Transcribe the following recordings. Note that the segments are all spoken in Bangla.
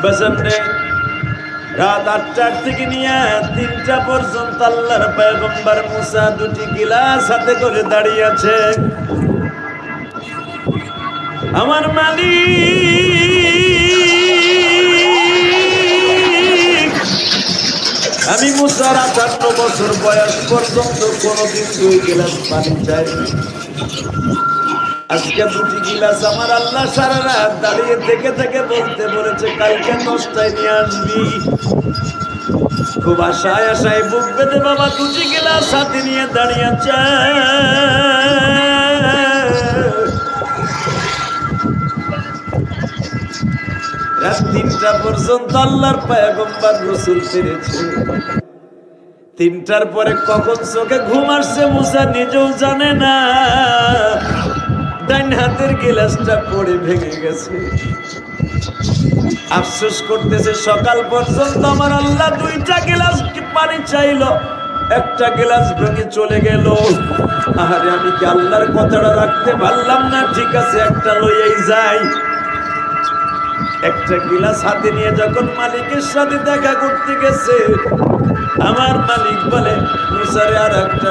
বেসামনে রাত ৮টার থেকে নিয়ে ৩টা পর্যন্ত আল্লাহর পয়গম্বর মুসা দুটি গিলাস হাতে করে দাঁড়িয়ে আছে। আমার মালিক, আমি মুসার ৫৮ বছর বয়স পর্যন্ত কোনদিন ২ গিলাস পানি চাইনি। আজকে দুটি গিলাস আমার আল্লাহ সারা রাত দাঁড়িয়ে থেকে থেকে বলতে বলেছে কালকে 10টায় নিয়ে আসবি। খুব আশায় আশায় বুক বেঁধে বাবা দুটি গিলাস হাতে নিয়ে দাঁড়িয়ে আছে। রাত ৩টা পর্যন্ত আল্লাহর পয়গম্বর রাসূল ফিরেছে। ৩টার পরে কখন চোখে ঘুম আসছে মুসা নিজেও জানে না। ডান হাতের গিলাসটা পড়ে ভেঙে গেছে। আফসোস করতেছে সকাল পর্যন্ত আমার আল্লাহ 2টা গিলাস পানি চাইলো, একটা গিলাস ভেঙে চলে গেল। আরে আমি কি আল্লাহর কথাটা রাখতে পারলাম না? ঠিক আছে, একটা লইয়াই যাই। একটা গিলাস হাতে নিয়ে যখন মালিকের সাথে দেখা করতে গেছে, আমার মালিক বলে মুসারে আর একটা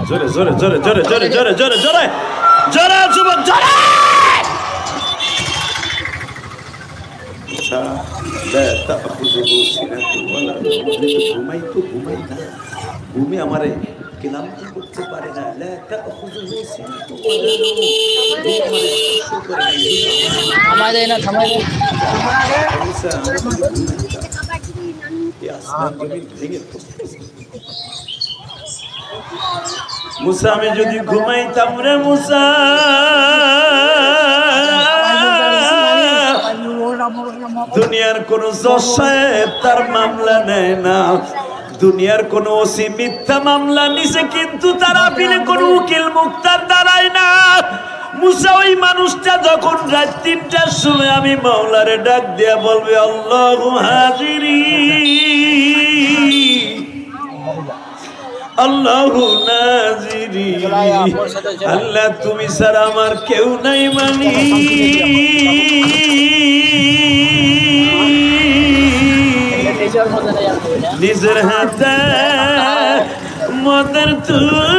জোরে জোরে জোরে জোরে জোরে জোরে জোরে জোরে জোরে যুবক জোরে। ঘুমাই তো ঘুমাই না, ঘুমে আমারে ক্লান্ত করতে পারে না। মুসা আমি যদি ঘুমাইতাম রে মুসা, দুনিয়ার কোন জজ সাহেব তার মামলা নেয় না, দুনিয়ার কোন ওসি মিথ্যা মামলা নিছে কিন্তু তার আপিলে কোন উকিল মুক্তার দাঁড়ায় না। মুসা ওই মানুষটা যখন রাত ৩টার সময় আমি মাওলারে ডাক দিয়া বলবে আল্লাহু হাজিরি আল্লাহু নাজিরি, আল্লাহ তুমি ছাড়া আমার কেউ নাই মানি, নিজের হাতে মদের তুমি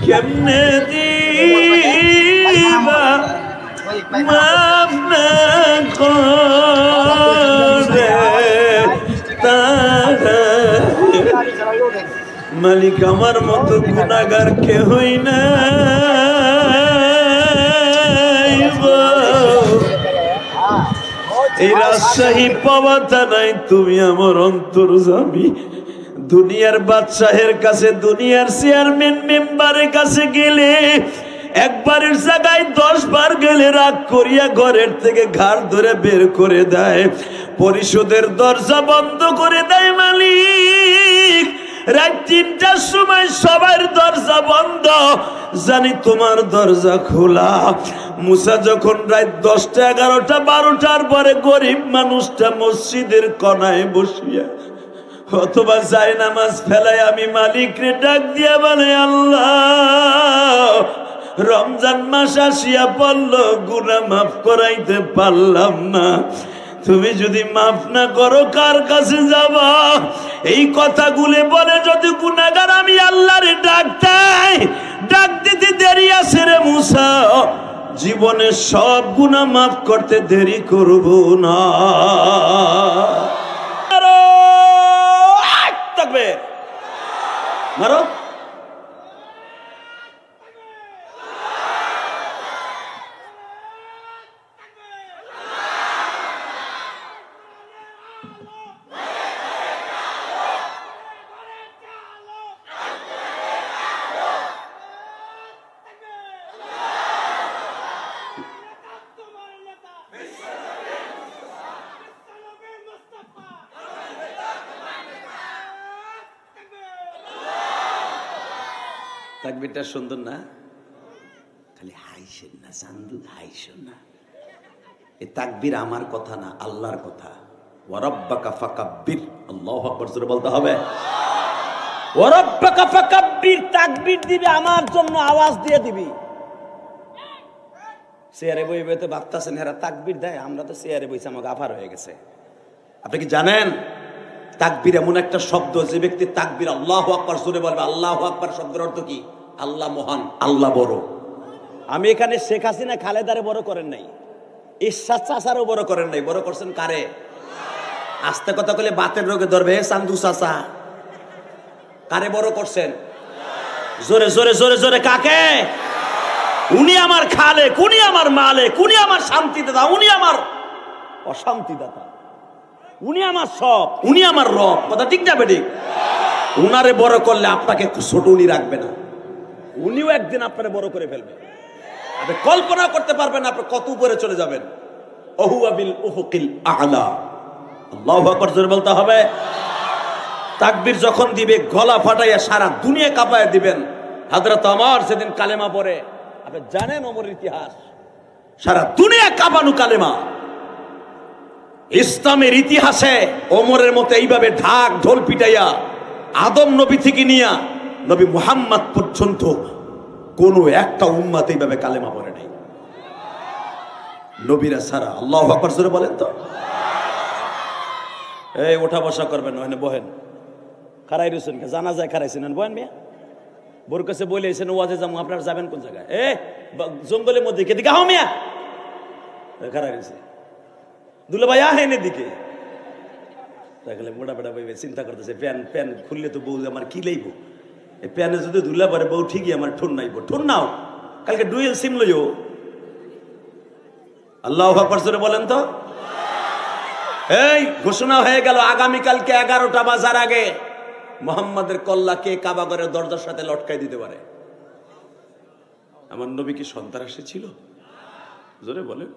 কেমনে দিবা মাফ না করে তারা মালিক আমার মতো গুনাহগার কেহই না। এই রাজশাহী পাওয়াটা নাই, তুমি আমার অন্তর্যামী। দুনিয়ার বাদশাহের কাছে, দুনিয়ার চেয়ারম্যান মেম্বারের কাছে গেলে একবারের জায়গায় 10 বার গেলে রাগ করিয়া ঘরের থেকে ঘাড় ধরে বের করে দেয়, পরিষদের দরজা বন্ধ করে দেয় মালিক। রাত ৩টার সময় সবার দরজা বন্ধ, জানি তোমার দরজা খোলা। মুসা যখন রাত 10টা 11টা 12টার পরে গরিব মানুষটা মসজিদের কোনায় বসিয়া অথবা যায় নামাজ ফেলায় আমি মালিকরে ডাক দিয়া বলে আল্লাহ রমজান মাস আসিয়া পড়ল, গুনাহ মাফ করাইতে পারলাম না, তুমি যদি মাফ না করো কার কাছে যাবা? এই কথাগুলো বলে যদি গুনাহগার আমি আল্লাহরে ডাক দিতে দেরি আছে রে মুসা, জীবনে সব গুনাহ মাফ করতে দেরি করব না। মারো তাকবীরটা সুন্দর না? খালি হাইছেন না চান্দু, হাইছেন না। এই তাকবীর আমার কথা না, আল্লাহর কথা। ওয়া রাব্বাকা ফাকাব্বির, আল্লাহু আকবার জোরে বলতে হবে। ওয়া রাব্বাকা ফাকাব্বির, তাকবীর দিবি আমার জন্য, আওয়াজ দিয়ে দিবি। চেয়ারে বই বইতে ভাবতেছেন এরা তাকবীর দেয়, আমরা তো চেয়ারে বইছি, আমার গাফার হয়ে গেছে। আপনি কি জানেন তাকবীর এমন একটা শব্দ, যে ব্যক্তি তাকবীর আল্লাহু আকবার জোরে বলবে, আল্লাহু আকবার শব্দের অর্থ কি? আল্লাহ মহান, আল্লাহ বড়। আমি এখানে শেখ হাসিনা খালেদারে বড় করেন নাই, ঈশ্বর চাচারও বড় করেন নাই, বড় করছেন কারে? আস্তে কথা বলে বাতের রোগে ধরবে চান্দু চাচা। কারে বড় করছেন? জোরে জোরে জোরে জোরে কাকে? উনি আমার খালেক, উনি আমার মালিক, উনি আমার শান্তিদাতা, উনি আমার অশান্তিদাতা, উনি আমার সব, উনি আমার রব। কথা ঠিক না বেঠিক? উনারে বড় করলে আপনাকে ছোট উনি রাখবে না, উনিও একদিন আপনারে বড় করে ফেলবে। আপনি কল্পনা করতে পারবেন না আপনি কত উপরে চলে যাবেন। ওহুয়া বিল উফুকিল আ'লা, আল্লাহু আকবার জোরে বলতে হবে। তাকবীর যখন দিবে গলা ফাটাইয়া সারা দুনিয়া কাঁপায় দিবেন। হযরত ওমর সেদিন কালেমা পড়ে, আপনি জানেন ওমরের ইতিহাস, সারা দুনিয়া কাঁপানো কালেমা। ইসলামের ইতিহাসে ওমরের মতো এইভাবে ঢাক ঢোল পিটাইয়া আদম নবী থেকে নিয়া নবী মুহাম্মদ পর্যন্ত কোন একটা উম্মত এইভাবে কালেমা পড়ে নাই নবীরা ছাড়া। আল্লাহু আকবার জোরে বলেন তো। এই ওঠা বসা করবেন না, বহেন। খারাই রয়েছেন জানা যায়, খারাইছেন বহেন মিয়া। বোর কাছে বলে এসেন ওয়াজে যাবো, আপনারা যাবেন কোন জায়গায়? জঙ্গলের মধ্যে কেদিকে হাও মিয়া, খারাই রয়েছে। দুলা ভাই আহেন এদিকে, দেখলে মোটা বেটা ভাই চিন্তা করতেছে, প্যান প্যান খুললে তো বউ আমার কি লাইব, এই প্যানে যদি ধুলা পরে বউ ঠিকই আমার ঠোন নাইব, ঠোন নাও, কালকে ডুয়েল সিম লইও। আল্লাহু আকবার জোরে বলেন তো। এই ঘোষণা হয়ে গেল আগামীকালকে 11টা বাজার আগে মুহাম্মাদের কল্লাকে কাবাগরের দরজার সাথে লটকাই দিতে পারে। আমার নবী কি সন্ত্রাসী ছিল? জোরে বলেন,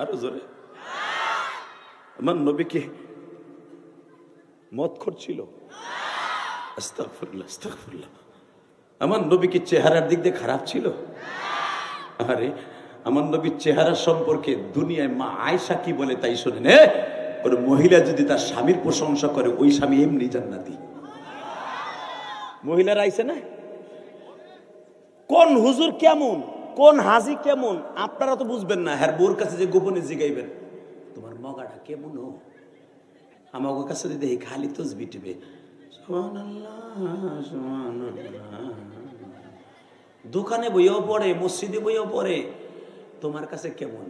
আরো জোরে। আমার নবী কি মদখোর ছিল? আস্তাগফিরুল্লাহ আস্তাগফিরুল্লাহ। আমার নবী কি চেহারার দিক দিয়ে খারাপ ছিল? আরে আমার নবীর চেহারা সম্পর্কে দুনিয়ায় মা আয়েশা কি বলে তাই শোনেন। ওর মহিলা যদি তার স্বামীর প্রশংসা করে, ওই স্বামী এমনি জান্নাতি। মহিলারা আইছে না, কোন হুজুর কেমন, কোন হাজি কেমন আপনারা তো বুঝবেন না। হ্যাঁ, বোর কাছে যে গোপনে জিগাইবেন তোমার মগাটা কেমন, আমার কাছে যদি এই খালি তসবিহ টিপে সুবহানাল্লাহ সুবহানাল্লাহ, দোকানে বইও পড়ে, মসজিদে বইও পড়ে, তোমার কাছে কেমন?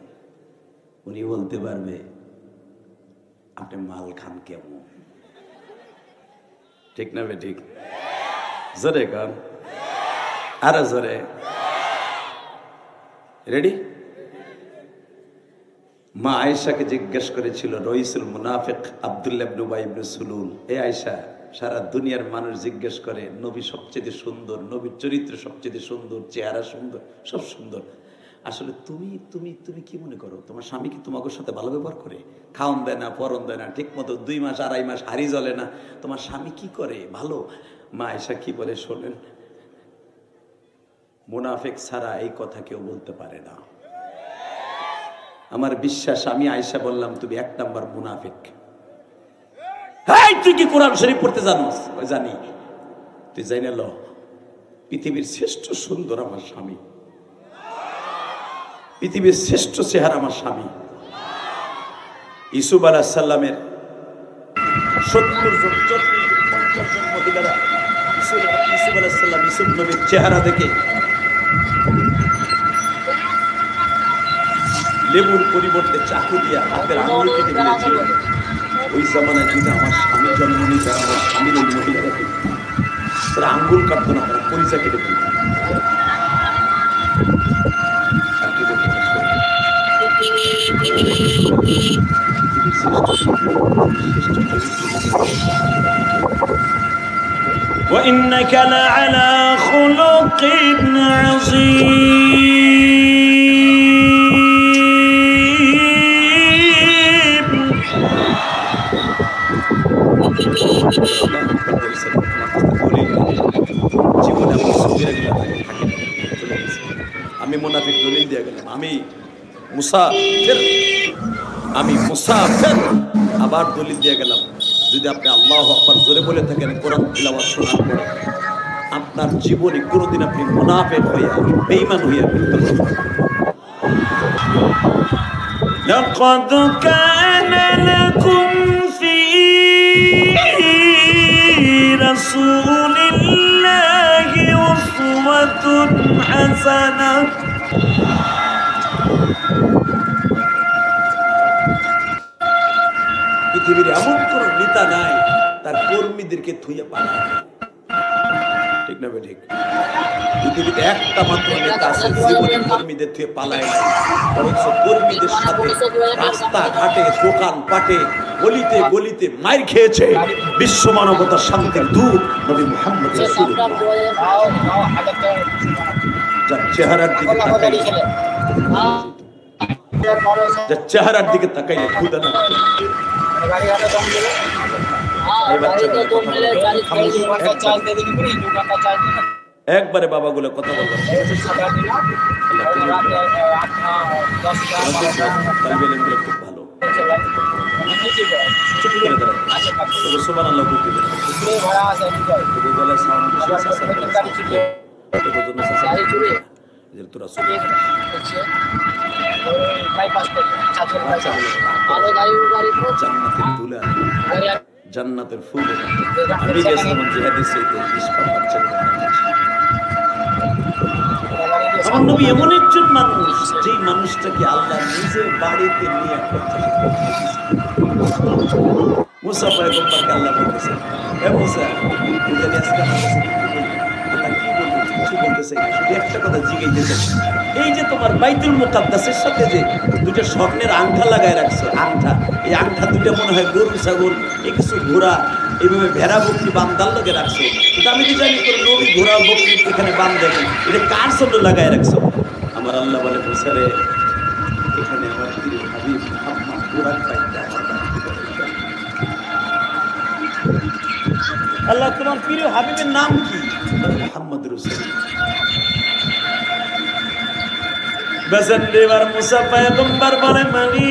উনি বলতে পারবে আপনি মাল খান কেমন। ঠিক না বে ঠিক? জোরে কান, আরো জোরে। রেডি? মা আয়েশাকে জিজ্ঞেস করেছিল রইসুল মুনাফিক আব্দুল্লাহ ইবনে উবাই ইবনে সুলুল, এ আয়েশা, সারা দুনিয়ার মানুষ জিজ্ঞেস করে নবী সবচেয়ে সুন্দর, নবীর চরিত্র সবচেয়ে সুন্দর, চেহারা সুন্দর, সব সুন্দর, আসলে তুমি তুমি তুমি কি মনে করো তোমার স্বামী কি তোমাকে সাথে ভালো ব্যবহার করে? খাওন দেয় না, পরন দেয় না, ঠিক মতো 2 মাস 2.5 মাস হাড়ি জ্বলে না, তোমার স্বামী কি করে ভালো? মা আয়েশা কি বলে শোনেন, মুনাফিক ছাড়া এই কথা কেউ বলতে পারে না। আমার বিশ্বাস, আমি আয়েশা বললাম তুমি 1 নাম্বার মুনাফিক। এই তুই কি কোরআন শরীফ পড়তে জানোস? ওই জানি। তুই জানি ল, পৃথিবীর শ্রেষ্ঠ সুন্দর আমার স্বামী, পৃথিবীর শ্রেষ্ঠ চেহারা আমার স্বামী। ইউসুফ আলাইহিস সালামের 70 জন 50 জন মহিলারা ইউসুফ আলাইহিস সালাম, ইউসুফ নবীর চেহারা দেখে লেবুর পরিবর্তে চাকু দিয়া হাতের আঙুল কেটে ফেলেছিল। ওই জামানায় যদি আমার স্বামী জন্ম নিতে, আমার স্বামীর ওই মহিলাকে তারা আঙ্গুল কাটতো না, তারা পরিচয় কেটে ফেলত। وإنك لعلى خلق عظيم। জীবনে দিয়ে গেলাম আমি মুসাফির, আমি মুসাফির। আবার দলিল দিয়ে গেলাম, যদি আপনি আল্লাহু আকবার জোরে বলে থাকেন কোরআন তিলাওয়াত শোনার পরে, আপনার জীবনে কোনোদিন আপনি মুনাফিক হইয়া বেঈমান হইয়া মৃত্যু করবেন। لقد كان لكم في رسول الله أسوة حسنة পৃথিবীর এমন কোন নেতা নাই তার কর্মীদেরকে থুইয়া পালায়, ঠিক না ঠিক? পৃথিবীতে একটা মাত্র নেতা আছে জীবনের কর্মীদের থুয়ে পালায় নাই, বরঞ্চ কর্মীদের সাথে রাস্তা ঘাটে দোকান পাটে গলিতে গলিতে মাইর খেয়েছে। বিশ্ব মানবতার শান্তির দূত নবী মুহাম্মদ রাসূলুল্লাহ, যার চেহারার দিকে তাকাইলে, যার চেহারার দিকে তাকাইলে ক্ষুধা না একবারে বাবাগুলো কথা বলবেন। খুব ভালো জান্নাতের ফুল। আমি গেছিলাম জিহাদিসে, আমার নবী এমন একজন মানুষ, যেই মানুষটাকে আল্লাহ নিজের বাড়িতে নিয়ে মুসা পয়গম্বরকে আল্লাহ বলতেছেন, হে মুসা তুমি জানি আজকে আমার কাছে কি বলবি? আল্লাহ কি বলবো? কিছু বলতে চাই না, শুধু একটা কথা জিজ্ঞাসা চাই, এই যে তোমার বাইতুল মুকাদ্দাসের সাথে যে দুটো স্বর্ণের আংটা লাগায় রাখছো, আংটা, এই আংটা দুটো মনে হয় গরু ছাগল এই কিছু ঘোড়া এইভাবে ভেড়া বকরি বান্ধার লগে রাখছো, কিন্তু আমি তো জানি তোর নবী ঘোড়া বকরি এখানে বান্ধে, এটা কার জন্য লাগায় রাখছো? আমার আল্লাহ বলে মুসারে, এখানে আমার প্রিয় হাবিব মুহাম্মদ কোরআন পাইতে আমার আল্লাহ, তোমার প্রিয় হাবিবের নাম কি? মুহাম্মদ রাসূলুল্লাহ। বেজেন দেবার মুসা পয়গম্বর বলে, মালিক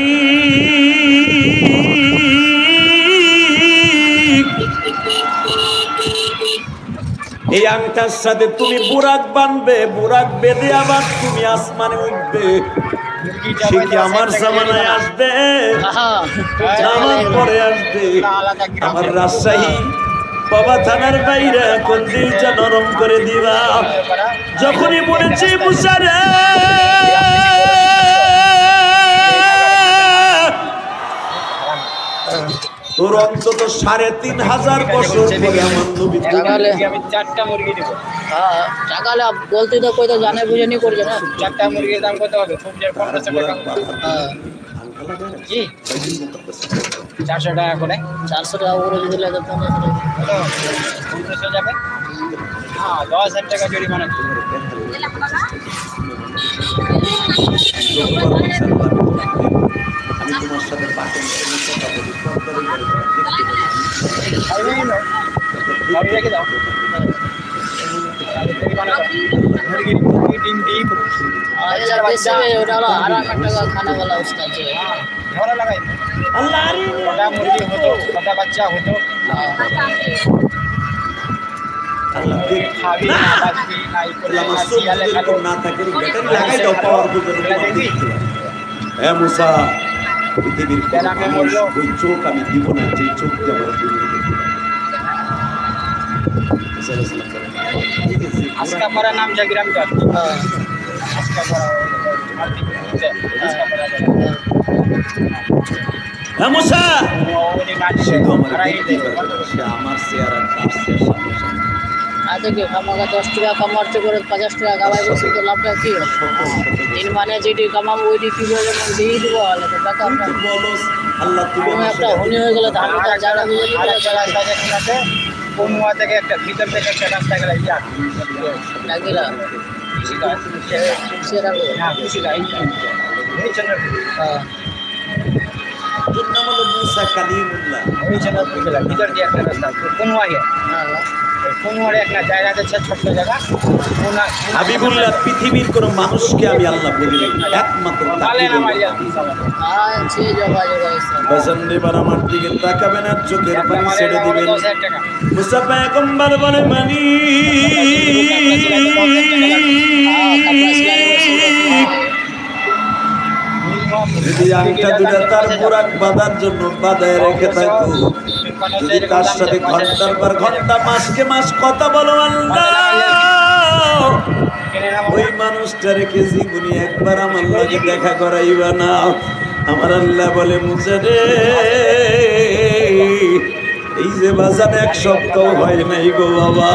এই আংটার সাথে তুমি বুরাক বানবে, বুরাক বেঁধে আবার তুমি আসমানে উঠবে। সে কি আমার জামানায় আসবে, আমার পরে আসবে? আমার রাজশাহী বাবা থানার বাইরে কোন দিলটা নরম করে দিবা। যখনই বলেছি মুসারে তোর অন্তত 3500 বছর পরে আমার নবী আমি 4টা মুরগি দেব। হ্যাঁ টাকালে বলতে তো কই তো জানে বুঝে নি করবে না। 4টা মুরগির দাম কত হবে? 1500 টাকা। হ্যাঁ জি 400 টাকা করে। 400 টাকা করে দিলে তো 1500 যাবে। হ্যাঁ 10000 টাকা জরিমানা। আমি তোমার সাথে পাঠান রেখে দাও। খানা वाला उसका जो घोड़ा लगाई अल्लाह रे बड़ा मुर्गी हो तो बड़ा बच्चा हो तो अल्लाह के खाबी ना बाकी नहीं लमा सोले को ना থাকে ব্যাটারি লাগাই দাও পাওয়ার জন্য এ মুসা পৃথিবীর কোন ওই চোখ আমি দিব না যে চোখ দিয়ে আমার দুনিয়া দেখি इसका मेरा नाम जगराम का इसका बड़ा मुसा সে তো আমার দেখতে পারবে, সে আমার শেয়ার আর তার শেয়ার সামনে আজকে কি কামাগা 10 টাকা কামাতে করে 50 টাকা কামাই বসে তো লাভটা কি হবে? দিন মানে যেটি কামাবো ওইটি কি বলে মন দিয়ে দিব, আলো তো টাকা আপনার বলস আল্লাহ তুমি একটা হনি হয়ে গেল ধান কা জায়গা দিয়ে দিলে রাস্তা আছে কোনওয়া থেকে একটা ভিতর থেকে একটা রাস্তা গেল ইয়া লাগিলা সেটা সেরা না সেটা এই চন্দ্র হ্যাঁ নাম হলো মুসা কালিমুল্লাহ ওই চন্দ্র ভিতর দিয়ে একটা রাস্তা কোনওয়া है হাবিবুল্লাহ পৃথিবীর কোন মানুষকে আমি আল্লাহ বলি একমাত্র এবার আমার দিকে তাকাবেন আর চোখের পানি ছেড়ে দিবেন। মুসা পয়গম্বর বলে মানি যদি আংটা দুটা তার বোরাক বাঁধার জন্য বাঁধায় রেখে থাকো, যদি তার সাথে ঘন্টার পর ঘন্টা মাসকে মাস কথা বলো আল্লাহ, ওই মানুষটা রেখে জীবনী একবার আমার লগে দেখা করাইবা না। আমার আল্লাহ বলে মুসা রে, এই যে বাজার এক সপ্তাহ হয় নাই গো বাবা,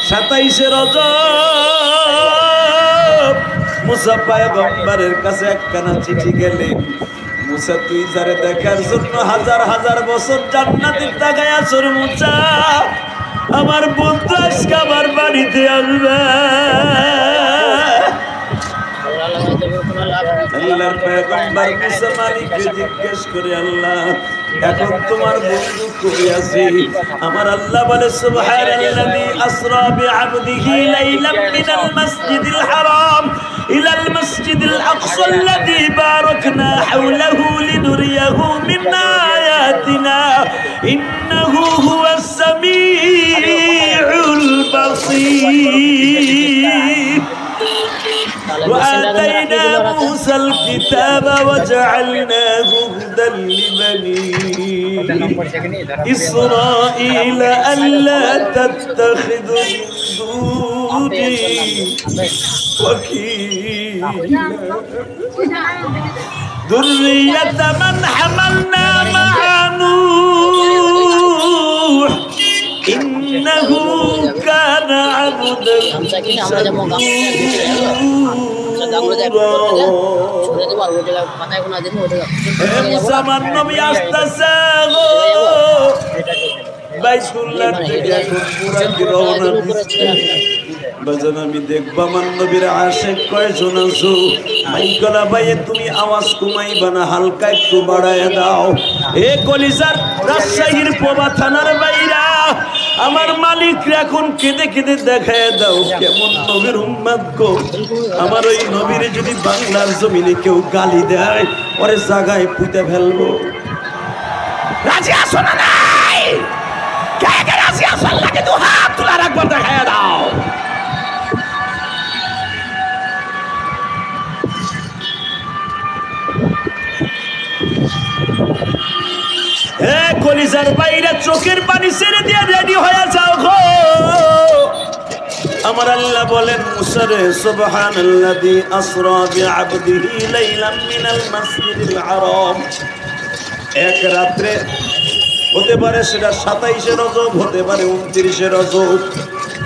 27শে রজব মুসা পয়গম্বরের কাছে একখানা চিঠি গেলেন। মুসা তুই যারে দেখার জন্য হাজার হাজার বছর জান্নাতের তাকায় আসর, মুসা আমার বন্ধু আজকে আমার বাড়িতে আসবে। আল্লাহর পয়গম্বর মুসা মালিককে জিজ্ঞেস করে, আল্লাহ এখন তোমার বন্ধু কই আছে? আমার আল্লাহ বলে সুবহানাল্লাযী আসরা বিআবদিহি লাইলাম মিনাল মাসজিদিল হারাম ইলাল মাসজিদিল আকসা আল্লাযী বারাকনা হাওলাহু লিনুরিয়াহু মিন আয়াতিনা ইন্নাহু হুয়াস সামিউল বাসীর। وآتينا موسى الكتاب وجعلناه هدى لبني إسرائيل ألا تتخذوا من دوني وكيلا ذرية من حملنا مع نوح إنه كان عبدا মুসলমান নবী আসতেছে গো বাইতুল্লাহ থেকে এখন পুরা রওনা দিচ্ছে। বাজান আমি দেখবা আমার নবীর আশিক কয়জন আছো? মাইকলা ভাই তুমি আওয়াজ কমাইবা না, হালকা একটু বাড়ায় দাও। এ কলিজার রাজশাহীর পোবা থানার বাইরা আমার মালিক এখন কেঁদে কেঁদে দেখায় দাও কেমন নবীর উম্মত গো। আমার ওই নবীর যদি বাংলার জমিনে কেউ গালি দেয় ওরে জায়গায় পুঁতে ফেলবো। রাজি আছো না নাই? কে কে রাজি আছো? আল্লাহকে দু হাত তোলার একবার দেখায় দাও। হে কলিজার বাইরে চোখের পানি ছেড়ে দিয়ে রেডি হয়ে যাও গো। আমার আল্লাহ বলেন মুসা রে, সুবহানাল্লাযী আসরা বিআবদিহি লাইলাম মিনাল মাসজিদিল হারাম। এক রাত্রে হতে পারে সেটা 27শে রজব, হতে পারে 29শে রজব,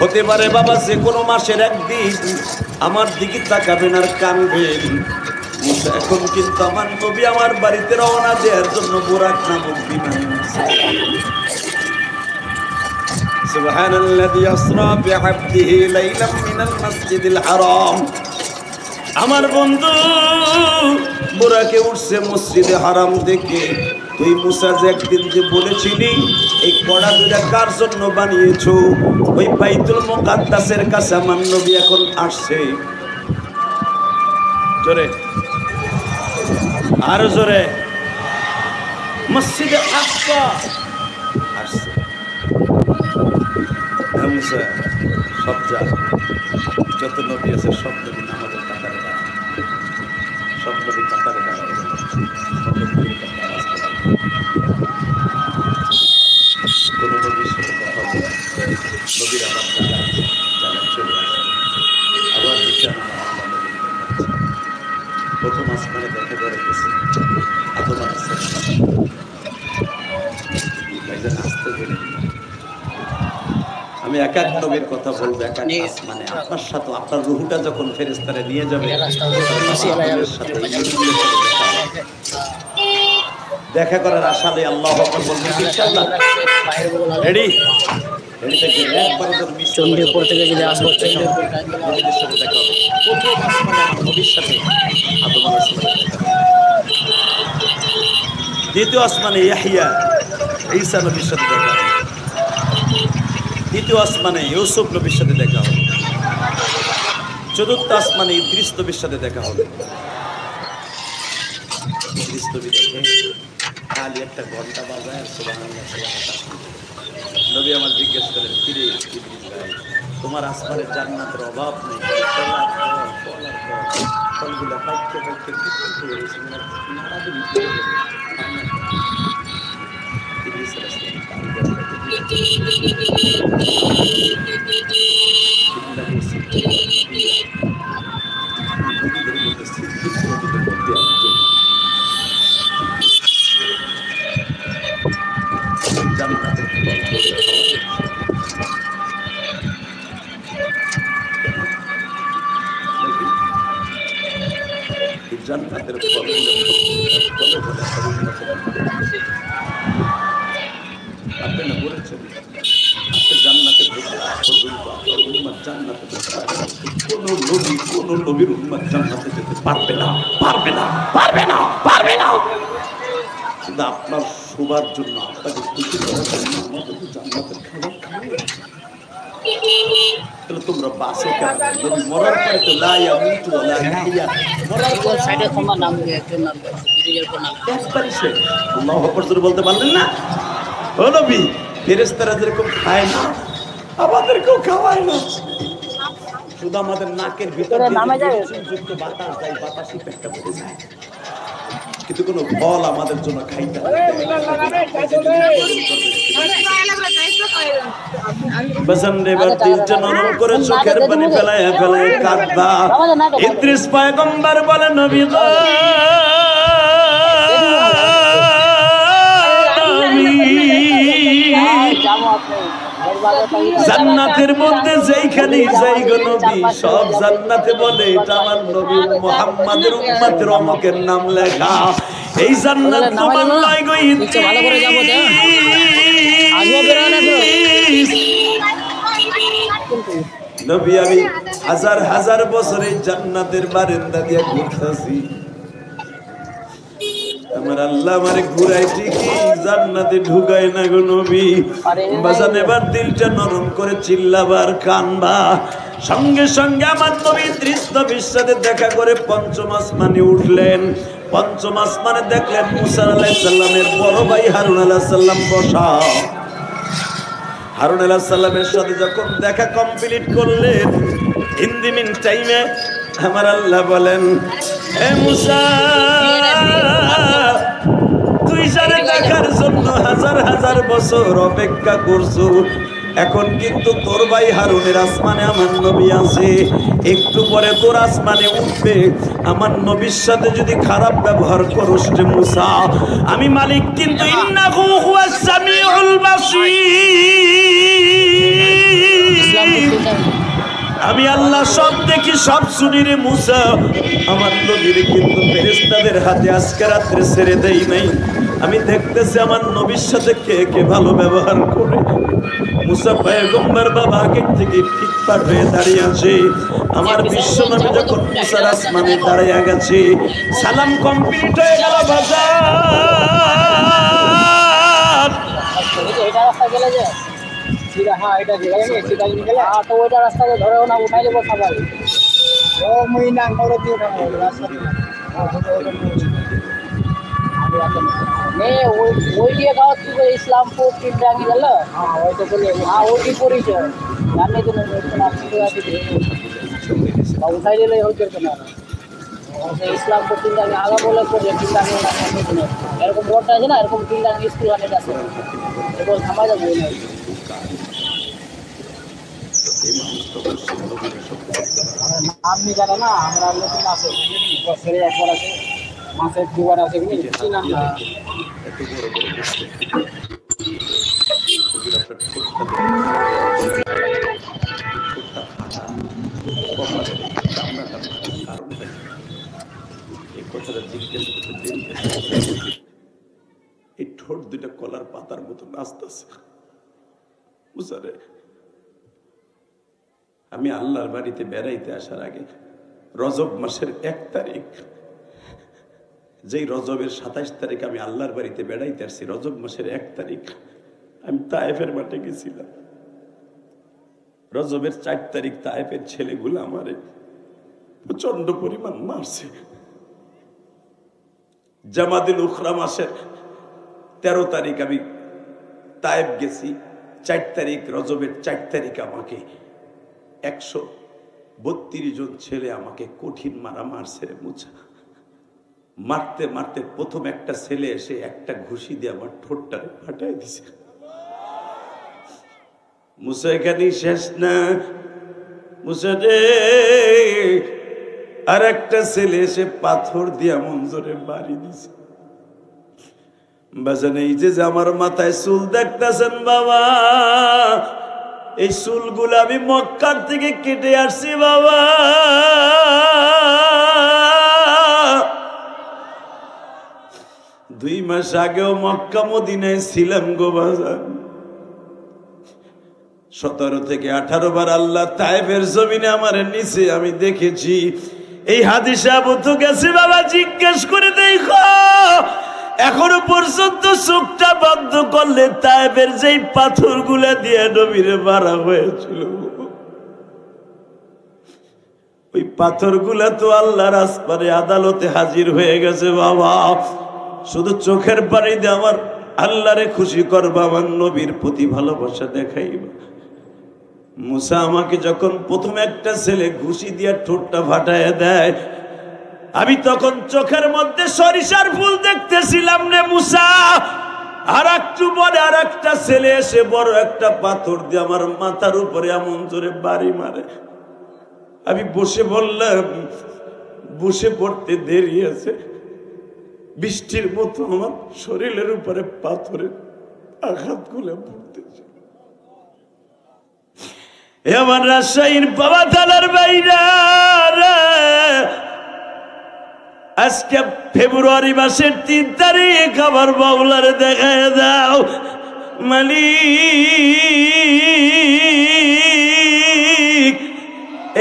হতে পারে বাবা যে কোনো মাসের একদিন। আমার দিকে তাকাবেন আর কানবেন। এখন কিন্তু আমার নবী আমার বাড়িতে রওনা দেওয়ার জন্য বুরাক নামক বিমানে সুবহানাল্লাযী আসরা বিআবদিহি লাইলাম মিনাল মাসজিদিল হারাম। আমার বন্ধু বুরাকে উঠছে মসজিদে হারাম দেখে। তুই মুসা যে একদিন যে বলেছিলি এই কড়া দুটা কার জন্য বানিয়েছো, ওই বাইতুল মুকাদ্দাসের কাছে আমার নবী এখন আসছে। জোরে আরো জোরে, মসজিদে আকসা আসছে। মুসা সব যা যত নবী আছে সব নবী আমাদের কাতারে দাঁড়ায়, সব নবী কাতারে দাঁড়ায়। কোনো নবীর সাথে কথা বলে নবীর আবার চলে আসে। আবার বিচার প্রথম আসমানে দেখা করে গেছে আদম আলাইহিস সালাম। আসতে গেলে আমি এক এক নবীর কথা বলবো, এক এক আসমানে আপনার সাথে আপনার রুহুটা যখন ফেরেশতারা নিয়ে যাবে দেখা করার আশালে আল্লাহু আকবার বলবেন ইনশাআল্লাহ। রেডি রেডি থেকে একবার যখন চন্দ্রপুর থেকে যদি আসবো নবীদের সাথে দেখা হবে। প্রথম আসমানে আমার নবীর সাথে আদম আলাইহিস সালাম, দ্বিতীয় আসমানে ইয়াহইয়া ঈসা নবীর সাথে দেখা হবে। দ্বিতীয় আসমানে ইউসুফ নবীর সাথে দেখা হলো, চতুর্থ আসমানে ইদ্রিস নবীর সাথে দেখা হলো। ইদ্রিস নবী দেখে খালি একটা ঘন্টা বাজায় আর সুবহানাল্লাহ সুবহানাল্লাহ। নবী আমার জিজ্ঞেস করেন, কিরে ইদ্রিস ভাই, তোমার আসমানের জান্নাতের অভাব নেই, ফলগুলা পাইকে পাইকে বিক্রি হয়ে গেছে, নাড়াদুড়ি করে গেছে। ইদ্রিস জান্নাতের আপনি না বলেছেন জান্নাতে কোন নবী কোন নবীর উম্মত জান্নাতে যেতে পারবে না, পারবে না, পারবে না, পারবে না। কিন্তু আপনার শোবার জন্য, আপনাকে খুশি করার জন্য আমাদের জান্নাতের খাবার খাবে। তাহলে তোমরা বাসে কেন? নবী মরার পরে তো লা ইয়ামুতু ওয়া লা ইয়াহইয়া, মরার পরে সাইডে তোমার নাম দিয়ে একজন নাম নিজের উপর নাম একবারই শেষ। আল্লাহু আকবার জোরে বলতে পারলেন না? ও নবী, ফেরেশতারা যেরকম খায় না, আমাদেরকেও খাওয়ায় না। শুধু আমাদের নাকের ভিতরে নামে যায় যুক্ত বাতাস যায়, বাতাসই পেটটা ভরে যায়, কিন্তু কোনো ফল আমাদের জন্য খাইতে হয়। চোখের পানি ফেলায় ফেলায় কাঁদবা। ইদ্রিস পয়গম্বর বলে, নবী গো, জান্নাতের মধ্যে যেইখানে যাই গো নবী, সব জান্নাতে বলে এটা আমার নবী মুহাম্মাদের উম্মতের অমুকের নাম লেখা। এই জান্নাত তোমার নয় গো ইদ্রিস। ভালো করে যাবো না, আজও বেরো না তো নবী, আমি হাজার হাজার বছর এই জান্নাতের বারান্দা দিয়ে ঘুরতেছি, আমার আল্লাহ আমারে ঘুরাই ঠিকই জান্নাতে ঢুকায় না গো নবী। বাজান এবার দিলটা নরম করে চিল্লাবার কানবা। সঙ্গে সঙ্গে আমার নবী ইদ্রিস নবীর সাথে দেখা করে পঞ্চম আসমানে উঠলেন। পঞ্চম আসমানে দেখলেন মুসা আলাইহিস সালামের বড় ভাই হারুন আলাইহিস সালাম বসা। হারুন আলাইহিস সালামের সাথে যখন দেখা কমপ্লিট করলেন, ইন দি মিন টাইমে আমার আল্লাহ বলেন, হে মুসা, তুই যারে দেখার জন্য হাজার হাজার বছর অপেক্ষা করছো, এখন কিন্তু তোর ভাই হারুনের আসমানে আমার নবী আছে, একটু পরে তোর আসমানে উঠবে। আমার নবীর সাথে যদি খারাপ ব্যবহার করস রে মুসা, আমি মালিক কিন্তু ইন্নাহু হুয়াস সামিউল বাসীর, আমি আল্লাহ সব দেখি সব শুনি রে মুসা। আমার নবীর কিন্তু ফেরেশতাদের হাতে আজকে রাত্রে ছেড়ে দেই নাই। আমি দেখতেছি আমার নবীর সাথে কে কে ভালো ব্যবহার করে। মুসা পয়গম্বর বাবা আগে থেকে ঠিকঠাক হয়ে দাঁড়িয়ে আছে। আমার বিশ্ব নবী যখন মুসার আসমানে দাঁড়িয়ে গেছে, সালাম কমপ্লিট হয়ে গেল। বাজার এটা রাস্তা গেলে যে হ্যাঁ, এটা গেলে সেটা গেলে তো ওইটা রাস্তাতে ধরেও না, উঠাই দেবো সবাই। ও মুই না করে দিয়ে রাস্তা ওই দিয়ে গাঁও থেকে ইসলামপুর তিনটাঙ্গি গেল, হ্যাঁ ওইটা বলে, হ্যাঁ ওইটি পরিচয় জানি তো উঠাই দিলে হইতে না। ইসলামপুর তিনটাঙ্গি আগা বলে পড়ে তিনটাঙ্গি এরকম রোডটা আছে না, এরকম তিনটাঙ্গি স্কুল অনেক আছে, এরকম থামা যাবে না। আপনি জানেন না, আমরা নতুন আছে বছরে একবার আছে, মাসের দুবার আছে, চিনা না। এই কথাটা জিজ্ঞেস করতে এই ঠোঁট দুইটা কলার পাতার মতো নাচতেছে। বুঝারে, আমি আল্লাহর বাড়িতে বেড়াইতে আসার আগে রজব মাসের 1 তারিখ, যেই রজবের 27 তারিখ আমি আল্লাহর বাড়িতে বেড়াইতে আসছি, রজব মাসের 1 তারিখ আমি তায়েফের মাঠে গেছিলাম। রজবের 4 তারিখ তায়েফের ছেলেগুলো আমারে প্রচন্ড পরিমাণ মারছে। জামাদুল উখরা মাসের 13 তারিখ আমি তায়েফ গেছি। 4 তারিখ রজবের 4 তারিখ আমাকে 132 জন ছেলে আমাকে কঠিন মারা মারছে রে মুছা। মারতে মারতে প্রথম একটা ছেলে এসে একটা ঘুষি দিয়ে আমার ঠোঁটটারে ফাটাই দিছে। মুসা এখানেই শেষ না, মুসা রে আর একটা ছেলে এসে পাথর দিয়া মঞ্জরে বাড়ি দিছে। বাজান এই যে আমার মাথায় চুল দেখতেছেন বাবা, এই চুলগুলো আমি মক্কার থেকে কেটে আসছি বাবা। দুই মাস আগেও মক্কা মদিনায় ছিলাম গো বাজান। 17 থেকে 18 বার আল্লাহ তায়েফের জমিনে আমার নিচে আমি দেখেছি। এই হাদিসে আবু তো গেছে বাবা, জিজ্ঞেস করে দেখো এখনো পর্যন্ত চোখটা বন্ধ করলে তায়েফের যেই পাথরগুলা দিয়ে নবীরে মারা হয়েছিল, ওই পাথরগুলা তো আল্লাহর আসমানে আদালতে হাজির হয়ে গেছে বাবা। শুধু চোখের পানি দিয়ে আমার আল্লাহরে খুশি করবা, আমার নবীর প্রতি ভালোবাসা দেখাইবা। মুসা আমাকে যখন প্রথম একটা ছেলে ঘুষি দিয়ে ঠোঁটটা ফাটায় দেয়, আমি তখন চোখের মধ্যে সরিষার ফুল দেখতেছিলাম রে মুসা। আর একটু পরে আর একটা ছেলে এসে বড় একটা পাথর দিয়ে আমার মাথার উপরে এমন জোরে বাড়ি মারে। আমি বসে বললাম, বসে পড়তে দেরি আছে, বৃষ্টির মতো আমার শরীরের উপরে পাথরের আঘাত গুলো পড়তেছে। আমার রাজশাহীর বাবা থানার বাইরে আজকে ফেব্রুয়ারি মাসের 3 তারিখ আমার বাউলারে দেখায় দাও মালিক।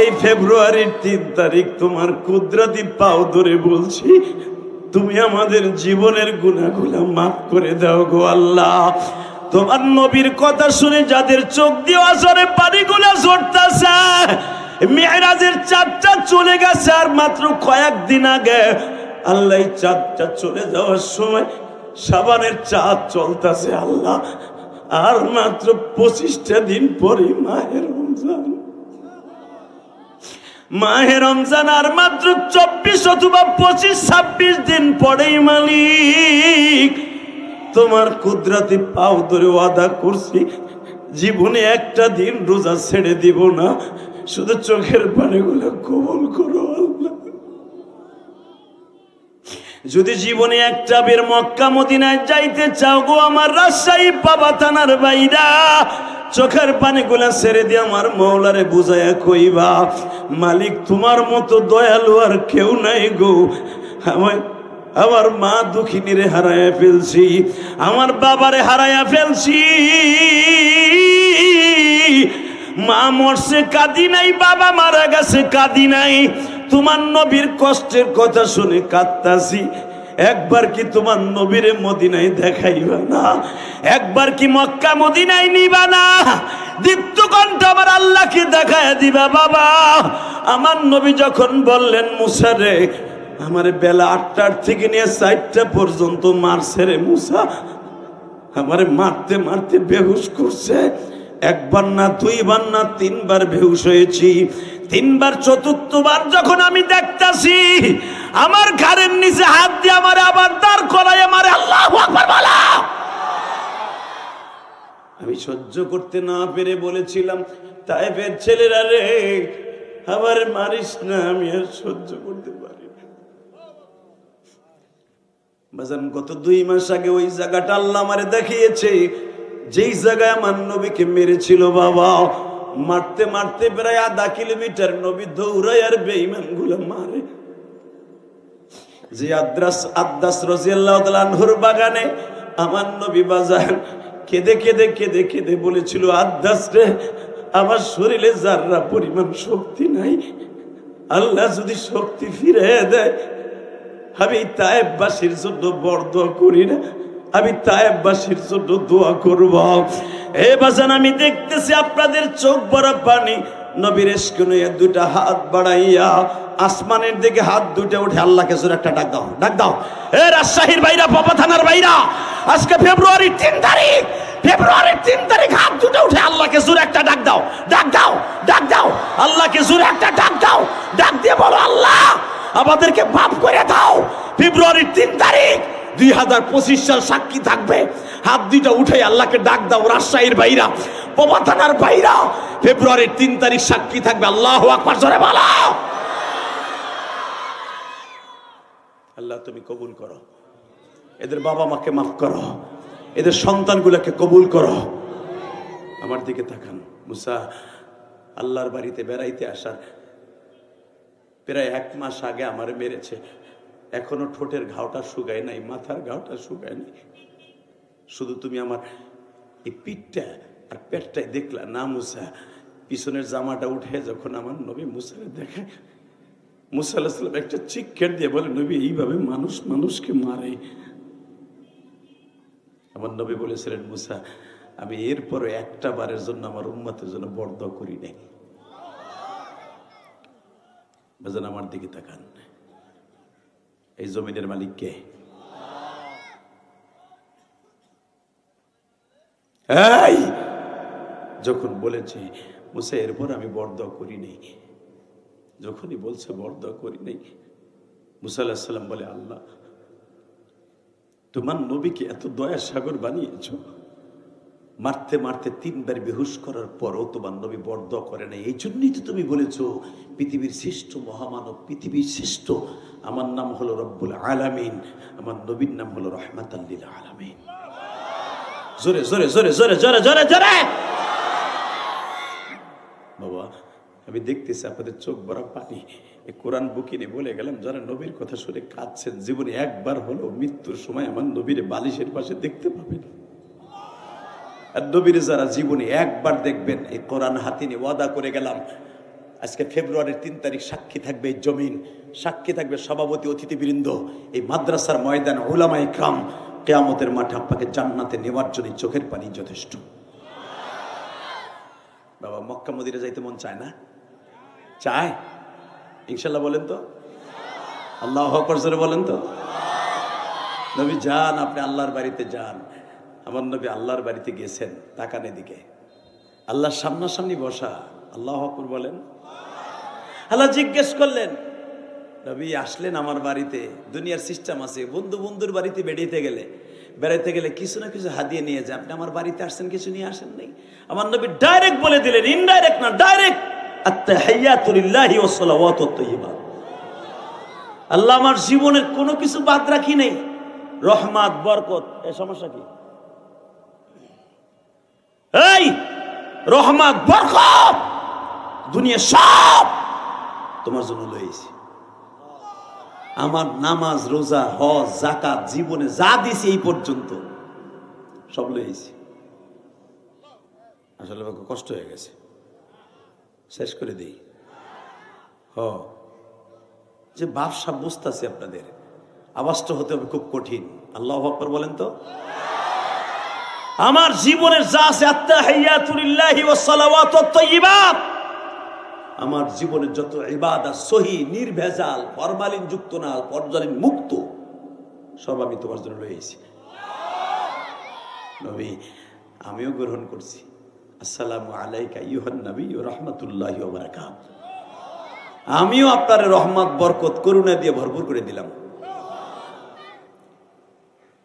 এই ফেব্রুয়ারির 3 তারিখ তোমার কুদরতি পাও ধরে বলছি, তুমি আমাদের জীবনের গুনাহগুলো মাফ করে দাও গো আল্লাহ। তোমার নবীর কথা শুনে যাদের চোখ দিয়ে আসরে পানিগুলো ঝরতেছে, মেরাজের চাঁদটা চলে গেছে আর মাত্র কয়েকদিন আগে, আল্লাহ চাঁদটা চলে যাওয়ার সময় শাবানের চাঁদ চলতেছে আল্লাহ, আর মাত্র 25টা দিন পরে মাহে রমজান। মাহে রমজান আর মাত্র 24 অথবা 25-26 দিন পরেই মালিক তোমার কুদরতি পাও ধরে ওয়াদা করছি, জীবনে একটা দিন রোজা ছেড়ে দিব না, শুধু চোখের পানিগুলো কবুল করো আল্লাহ। যদি জীবনে একটা বের মক্কা মদিনায় যাইতে চাও গো আমার রাজশাহী বাবা থানার বাইরা, চোখের পানিগুলা ছেড়ে দিয়ে আমার মৌলারে বুঝাইয়া কইবা, মালিক তোমার মতো দয়ালু আর কেউ নাই গো। আমার মা দুঃখিনীরে হারাইয়া ফেলছি, আমার বাবারে হারাইয়া ফেলছি, মা মরছে কাঁদি নাই, বাবা মারা গেছে কাঁদি নাই, তোমার নবীর কষ্টের কথা শুনে কাঁদতাছি। একবার কি তোমার নবীরে মদিনায় দেখাইবা না? একবার কি মক্কা মদিনায় নিবা না? দীপ্ত কণ্ঠ আমার আল্লাহকে দেখায় দিবা বাবা। আমার নবী যখন বললেন মুসা রে, আমার বেলা 8টার থেকে নিয়ে 4টা পর্যন্ত মারছে রে মুসা, আমারে মারতে মারতে বেহুশ করছে। একবার না, 2 বার না, 3 বার বেহুশ হয়েছি। 3 বার, 4বার যখন আমি দেখতাছি আমার ঘাড়ের নিচে হাত দিয়ে আমার আবার দাঁড় করাই আমার আল্লাহু আকবার বলা, আমি সহ্য করতে না পেরে বলেছিলাম, তায়েফের ছেলেরা রে আমার মারিস না, আমি আর সহ্য করতে পারি না। বাজান গত 2 মাস আগে ওই জায়গাটা আল্লাহ আমারে দেখিয়েছে, যেই জায়গায় আমার নবীকে মেরেছিল বাবা। মারতে মারতে প্রায় 1/2 কিলোমিটার নবী দৌড়ায় আর বেঈমান গুলো মারে। যে আদ্দাস রাদিয়াল্লাহু তাআলা আনহুর বাগানে আমার নবী বাজান কেঁদে কেঁদে কেঁদে কেঁদে বলেছিল, আদ্দাস রে আমার শরীরে যাররা পরিমাণ শক্তি নাই, আল্লাহ যদি শক্তি ফিরে দেয় আমি তায়েফবাসীর জন্য বড় দোয়া করি না, আমি তায়েববাসীর জন্য দোয়া করব। এ বাজান, আমি দেখতেছি আপনাদের চোখ ভরা পানি। নবীর ইশকে নিয়ে দুইটা হাত বাড়াইয়া আসমানের দিকে হাত দুইটা উঠে আল্লাহকে জোরে একটা ডাক দাও, ডাক দাও। এ রাজশাহীর বাইরা, বাবা থানার বাইরা, আজকে ফেব্রুয়ারির 3 তারিখ, ফেব্রুয়ারির 3 তারিখ হাত দুটো উঠে আল্লাহকে জোরে একটা ডাক দাও, ডাক দাও, ডাক দাও। আল্লাহকে জোরে একটা ডাক দাও, ডাক দিয়ে বলো, আল্লাহ আমাদেরকে মাফ করে দাও। ফেব্রুয়ারির 3 তারিখ 2025 সাল সাক্ষী থাকবে। হাত দুইটা উঠে আল্লাহকে ডাক দাও। রাজশাহীর বাইরা, বাবা থানার বাইরা, ফেব্রুয়ারির 3 তারিখ সাক্ষী থাকবে। আল্লাহু আকবার জোরে বলো। আল্লাহ তুমি কবুল করো, এদের বাবা মাকে মাফ করো, এদের সন্তানগুলোকে কবুল করো। আমার দিকে তাকান। মুসা আল্লাহর বাড়িতে বেড়াইতে আসার প্রায় 1 মাস আগে আমারে মেরেছে। এখনো ঠোঁটের ঘাওটা শুকায় নাই, মাথার ঘাওটা শুকায় নাই। শুধু তুমি আমার এই পিঠটা আর পেটটাই দেখলা না মুসা। পিছনের জামাটা উঠে যখন আমার নবী মুসারে দেখায়, মুসা আলাইহিস সালাম একটা চিৎকার দিয়ে বলে, নবী এইভাবে মানুষ মানুষকে মারে? আমার নবী বলেছিলেন, মুসা আমি এরপরে একটা বারের জন্য আমার উম্মতের জন্য বরদোয়া করি নাই। বাজান আমার দিকে তাকান। এই জমিনের মালিক কে? এই যখন বলেছে মুসা এরপর আমি বরদোয়া করি নাই, যখনই বলছে বরদোয়া করি নাই, মুসা আলাইহিস সালাম বলে, আল্লাহ তোমার নবীকে এত দয়ার সাগর বানিয়েছ, মারতে মারতে 3 বার বেহুশ করার পরও তোমার নবী বরদোয়া করে নাই। এই জন্যই তো তুমি বলেছো পৃথিবীর শ্রেষ্ঠ মহামানব, পৃথিবীর শ্রেষ্ঠ, আমার নাম হলো রব্বুল আলামিন, আমার নবীর নাম হলো রাহমাতাল লিল আলামিন। জোরে জোরে জোরে জোরে জোরে জোরে জোরে। বাবা আমি দেখতেছি আপনাদের চোখ ভরা পানি। এই কোরআন বুকিনে বলে গেলাম, যারা নবীর কথা শুনে কাঁদছেন, জীবনে একবার হলো মৃত্যুর সময় আমার নবীর বালিশের পাশে দেখতে পাবেন। আর নবীর যারা জীবনে একবার দেখবেন, এই কোরআন হাতে নিয়ে ওয়াদা করে গেলাম, আজকে ফেব্রুয়ারির 3 তারিখ সাক্ষী থাকবে এই জমিন, সাক্ষী থাকবে সভাপতি অতিথিবৃন্দ, এই মাদ্রাসার ময়দান, উলামা ইকরাম। কিয়ামতের মাঠে আপনাকে জান্নাতে নেওয়ার জন্য চোখের পানি যথেষ্ট। বাবা মক্কা মদিনা যাইতে মন চায় না? চায়? ইনশাল্লাহ বলেন তো, আল্লাহু আকবার জোরে বলেন তো। নবী যান, আপনি আল্লাহর বাড়িতে যান। আমার নবী আল্লাহর বাড়িতে গেছেন, তাকান এদিকে, আল্লাহর সামনাসামনি বসা। আল্লাহু আকবার বলেন। আল্লাহ জিজ্ঞেস করলেন, নবী আসলেন আমার বাড়িতে, দুনিয়ার সিস্টেম আছে, বন্ধু বন্ধুর বাড়িতে বেড়াইতে গেলে কিছু না কিছু হাদিয়ে নিয়ে যায়। আপনি আমার বাড়িতে আসছেন, কিছু নিয়ে আসেন নাই। আমার নবী ডাইরেক্ট বলে দিলেন, ইনডাইরেক্ট না, ডাইরেক্ট, আত্তাহিয়াতু লিল্লাহি ওয়াস সালাওয়াতুত তাইয়্যিবাত। আল্লাহ আমার জীবনের কোনো কিছু বাদ রাখি নেই। রহমত বরকত, এই সমস্যা কি? এই রহমত বরকত দুনিয়া সব তোমার জন্য লইছি। আমার নামাজ রোজা হজ যাকাত জীবনে যা দিছি এই পর্যন্ত সব লইছি। আসলে কষ্ট হয়ে গেছে, শেষ করে দিই। যে ব্যবসা বুঝতেছি আপনাদের, আওয়াজটা হতে হবে খুব কঠিন। আল্লাহু আকবার বলেন তো। আমার জীবনের যা আছে, আত্তাহিয়াতু লিল্লাহি ওয়াস সালাওয়াতুত তাইয়্যিবাত, আমার জীবনের যত ইবাদত সহি নির্ভেজাল, ফরমালিন যুক্ত না, ফরমালিন মুক্ত, সব আমি তোমার জন্য লইছি। নবী আমিও গ্রহণ করছি। আসসালামু আলাইকা আইয়ুহান নবী ওয়া রাহমাতুল্লাহি ওয়া বারাকাতুহু। আমিও আপনার রহমত বরকত করুণা দিয়ে ভরপুর করে দিলাম।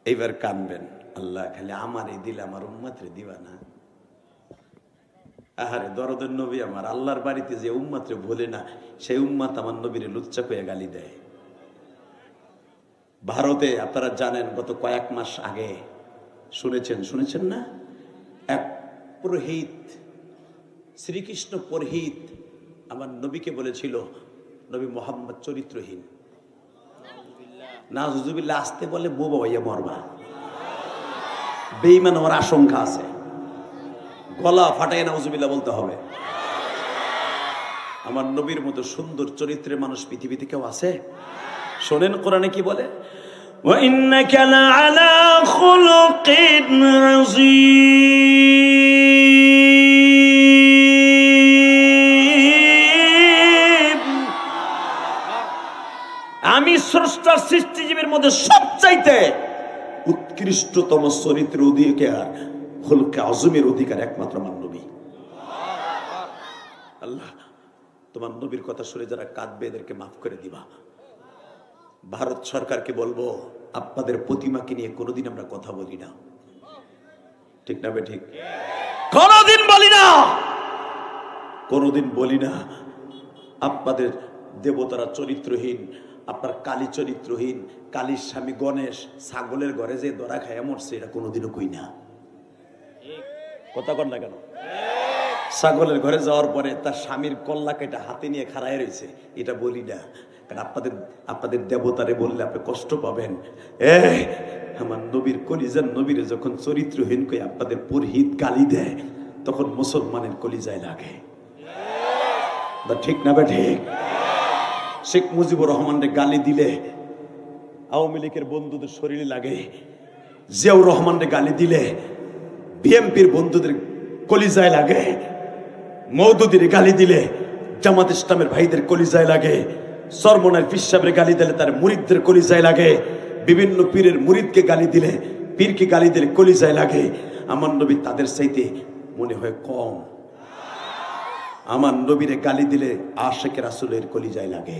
এইবার কানবেন, আল্লাহ খালি আমারে দিলে আমার উম্মতরে দিবা না। আহারে দরদের নবী আমার, আল্লাহর বাড়িতে যে উম্মতরে ভোলে না, সেই উম্মত আমার নবীরে লুচ্চা কইয়া গালি দেয়। ভারতে আপনারা জানেন, গত কয়েক মাস আগে শুনেছেন না, এক পুরোহিত, শ্রীকৃষ্ণ পুরোহিত আমার নবীকে বলেছিল নবী মোহাম্মদ চরিত্রহীন। নাউজুবিল্লাহ, আসতে বলে বোবা হইয়া মরবা, বেঈমান হওয়ার আশঙ্কা আছে। গলা ফাটাই নাউজুবিল্লাহ বলতে হবে। আমার নবীর মতো সুন্দর চরিত্রের মানুষ পৃথিবীতে কেউ আছে? শোনেন কোরআনে কি বলে, وإنك لعلى خلق عظيم আমি স্রষ্টার সৃষ্টিজীবের মধ্যে সবচাইতে উৎকৃষ্টতম চরিত্রের অধিকার খুলকে আযমের অধিকার একমাত্র আমার নবী। আল্লাহ তোমার নবীর কথা শুনে যারা কাঁদবে এদেরকে মাফ করে দিবা। ভারত সরকারকে বলবো আপনাদের প্রতিমাকে নিয়ে কোনোদিন আমরা কথা বলি না, ঠিক না? ঠিক, কোনোদিন বলি না, কোনোদিন বলি না। আপনাদের দেবতারা চরিত্রহীন, আপনার কালী চরিত্রহীন, কালীর স্বামী গণেশ ছাগলের ঘরে যে দরা খায় মরছে, এটা কোনোদিনও কই না। কথা কর না কেন? ছাগলের ঘরে যাওয়ার পরে তার স্বামীর কল্লা কেটে হাতে নিয়ে খাড়ায় রয়েছে, এটা বলি না। কারণ আপনাদের দেবতারে বললে আপনি কষ্ট পাবেন। আমার নবীর কলিজার নবীরে যখন চরিত্রহীন কই আপনাদের পুরোহিত গালি দেয়, তখন মুসলমানের কলিজায় লাগে, ঠিক না? ঠিক। শেখ মুজিবুর রহমানের গালি দিলে আওয়ামী লীগের বন্ধুদের শরীরে লাগে, জিয়াউর রহমানের গালি দিলে বিএনপির বন্ধুদের কলিজায় লাগে, মওদুদির গালি দিলে জামাত ইসলামের ভাইদের কলিজায় লাগে, সরমনের পীর সাহেবের গালি দিলে তার মুরিদদের কলিজায় লাগে, বিভিন্ন পীরের মুরিদকে গালি দিলে, পীরকে গালি দিলে কলিজায় লাগে। আমার নবী তাদের চাইতে মনে হয় কম। আমার নবীরে গালি দিলে আশিকে রাসূলের কলিজায় লাগে।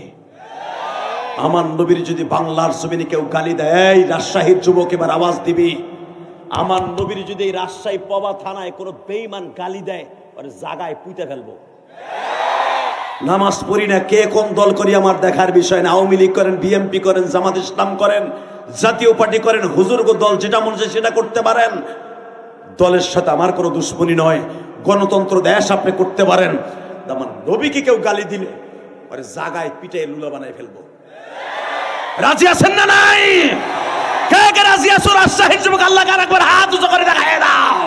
আমার নবীর যদি বাংলার জমিনে কেউ গালি দেয়, এই রাজশাহীর যুবক এবার আওয়াজ দিবি, আমার নবীর যদি এই রাজশাহী পবা থানায় কোনো বেঈমান গালি দেয়, ওরে জায়গায় পুঁতে ফেলবো। নামাজ পড়ি না, কে কোন দল করি আমার দেখার বিষয় না। আওয়ামী লীগ করেন, বিএনপি করেন, জামাত ইসলাম করেন, জাতীয় পার্টি করেন, হুজুরগো দল যেটা মনে হয় সেটা করতে পারেন। দলের সাথে আমার কোনো দুশ্মনী নয়। গণতন্ত্র দেশ আপনি করতে পারেন। আমার নবীকে কেউ গালি দিলে ওরে জায়গায় পিঠে লুলা বানায় ফেলবো। রাজি আছেন না নাই? কে কে রাজি আছো? রাজশাহীর যুবক আল্লাহকে একবার হাত উঁচু করে দেখায় দাও।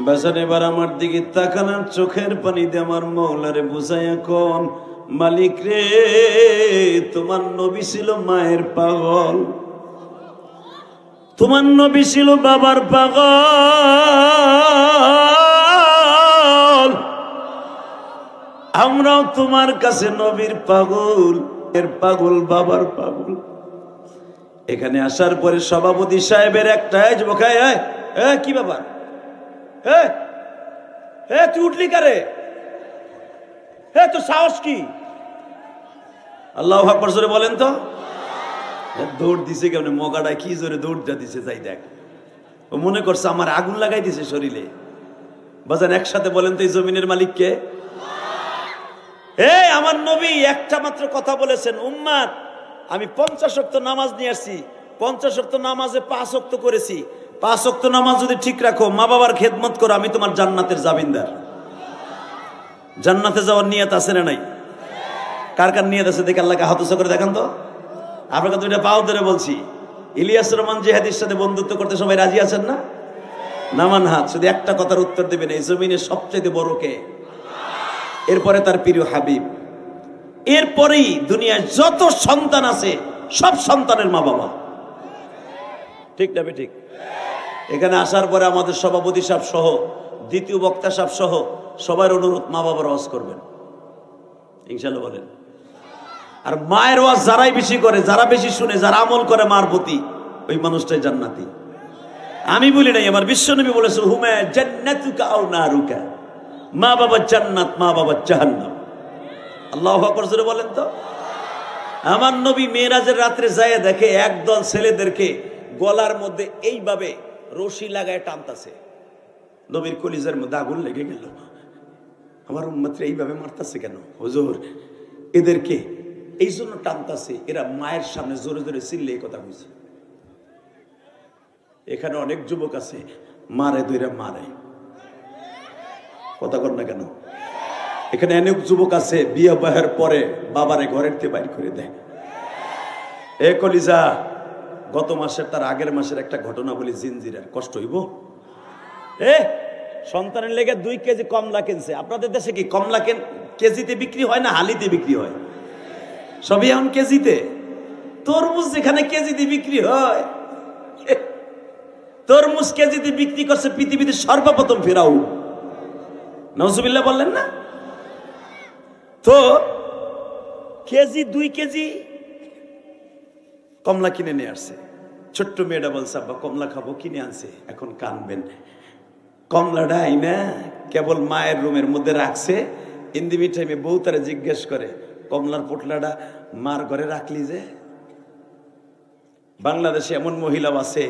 বাজান এবার আমার দিকে তাকানোর চোখের পানি দিয়ে আমার মওলারে বুঝাইয়া কোন, মালিক রে তোমার নবী ছিল মায়ের পাগল, তোমার নবী ছিল বাবার পাগল, আমরাও তোমার কাছে নবীর পাগল, এর পাগল, বাবার পাগল। এখানে আসার পরে সভাপতি সাহেবের একটা যুবক, কি ব্যাপার, তুই উঠলি কারে, তোর সাহস কি? আল্লাহু আকবার জোরে বলেন তো। দৌড় দিছে কেমন, মগাটায় কি জোরে দৌড়টা দিছে, যাই দেখ। ও মনে করছে আমার আগুন লাগাই দিছে শরীরে। বাজান একসাথে বলেন তো, এই জমিনের মালিক কে? আমার নবী একটা মাত্র কথা বলেছেন, উম্মাত আমি 50 ওয়াক্ত নামাজ নিয়ে আসছি, 50 ওয়াক্ত নামাজে 5 ওয়াক্ত করেছি, 5 ওয়াক্ত নামাজ যদি ঠিক রাখো, মা বাবার খেদমত করো, আমি তোমার জান্নাতের জামিনদার। জান্নাতে যাওয়ার নিয়ত আছে না নাই? কার কার নিয়ত আছে দেখে আল্লাহকে হাত উঁচু করে দেখান তো। আপনাকে দুইটা পাও ধরে বলছি, ইলিয়াস রহমান জিহাদির সাথে বন্ধুত্ব করতে সবাই রাজি আছেন না? নামান হাত। শুধু একটা কথার উত্তর দেবেন, এই জমিনে সবচেয়ে বড় কে? এরপরে তার প্রিয় হাবিব, এরপরেই দুনিয়ায় যত সন্তান আছে সব সন্তানের মা বাবা, ঠিক না? ঠিক। এখানে আসার পরে আমাদের সভাপতি সাহেব সহ, দ্বিতীয় বক্তা সাহেব সহ সবার অনুরোধ, মা বাবার ওয়াজ করবেন ইনশাআল্লাহ বলেন। আর মায়ের ওয়াজ যারাই বেশি করে, যারা বেশি শুনে, যারা আমল করে মার প্রতি, ওই মানুষটাই জান্নাতি। আমি বলি নাই, আমার বিশ্বনবী বলেছে, হুমা জান্নাতুকা আও নারুকা, মা বাবা জান্নাত, মা বাবা জাহান্নাম। আল্লাহু আকবার জোরে বলেন তো। আমার নবী মেরাজের রাত্রে যায় দেখে একদল ছেলেদেরকে গলার মধ্যে এইভাবে রশি লাগায় টানতাছে। নবীর কলিজার মধ্যে আগুন লেগে গেল, আমার উম্মতরে এইভাবে মারতাছে কেন হুজুর? এদেরকে এই জন্য টানতাছে, এরা মায়ের সামনে জোরে জোরে চিল্লে এই কথা হয়েছে। এখানে অনেক যুবক আছে মারে ধরে মারে, কথা কর না কেন? এখানে অনেক যুবক আছে বিয়ে বাহের পরে বাবারে ঘরের থেকে বাইর করে দেয়। এ কলিজা, গত মাসের তার আগের মাসের একটা ঘটনা বলি, জিনজিরার কষ্ট হইব। সন্তানের লেগে 2 কেজি কমলা কিনছে। আপনাদের দেশে কি কমলা কেজিতে বিক্রি হয় না হালিতে বিক্রি হয়? সবই এখন কেজিতে। তরমুজ যেখানে কেজিতে বিক্রি হয়, তরমুজ কেজিতে বিক্রি করছে পৃথিবীতে সর্বপ্রথম ফেরাউন। নাউজুবিল্লাহ বললেন না? তো কেজি 2 কেজি কমলা কিনে নিয়ে আসছে। ছোট্ট মেয়েটা বলছে আব্বা কমলা খাবো, কিনে আনছে। এখন কানবেন, কমলাটা আইনা কেবল মায়ের রুমের মধ্যে রাখছে। ইন্দিমি টাইমে বউ তারা জিজ্ঞেস করে কমলার পোটলাটা মার ঘরে রাখলি যে? বাংলাদেশে এমন মহিলা আছে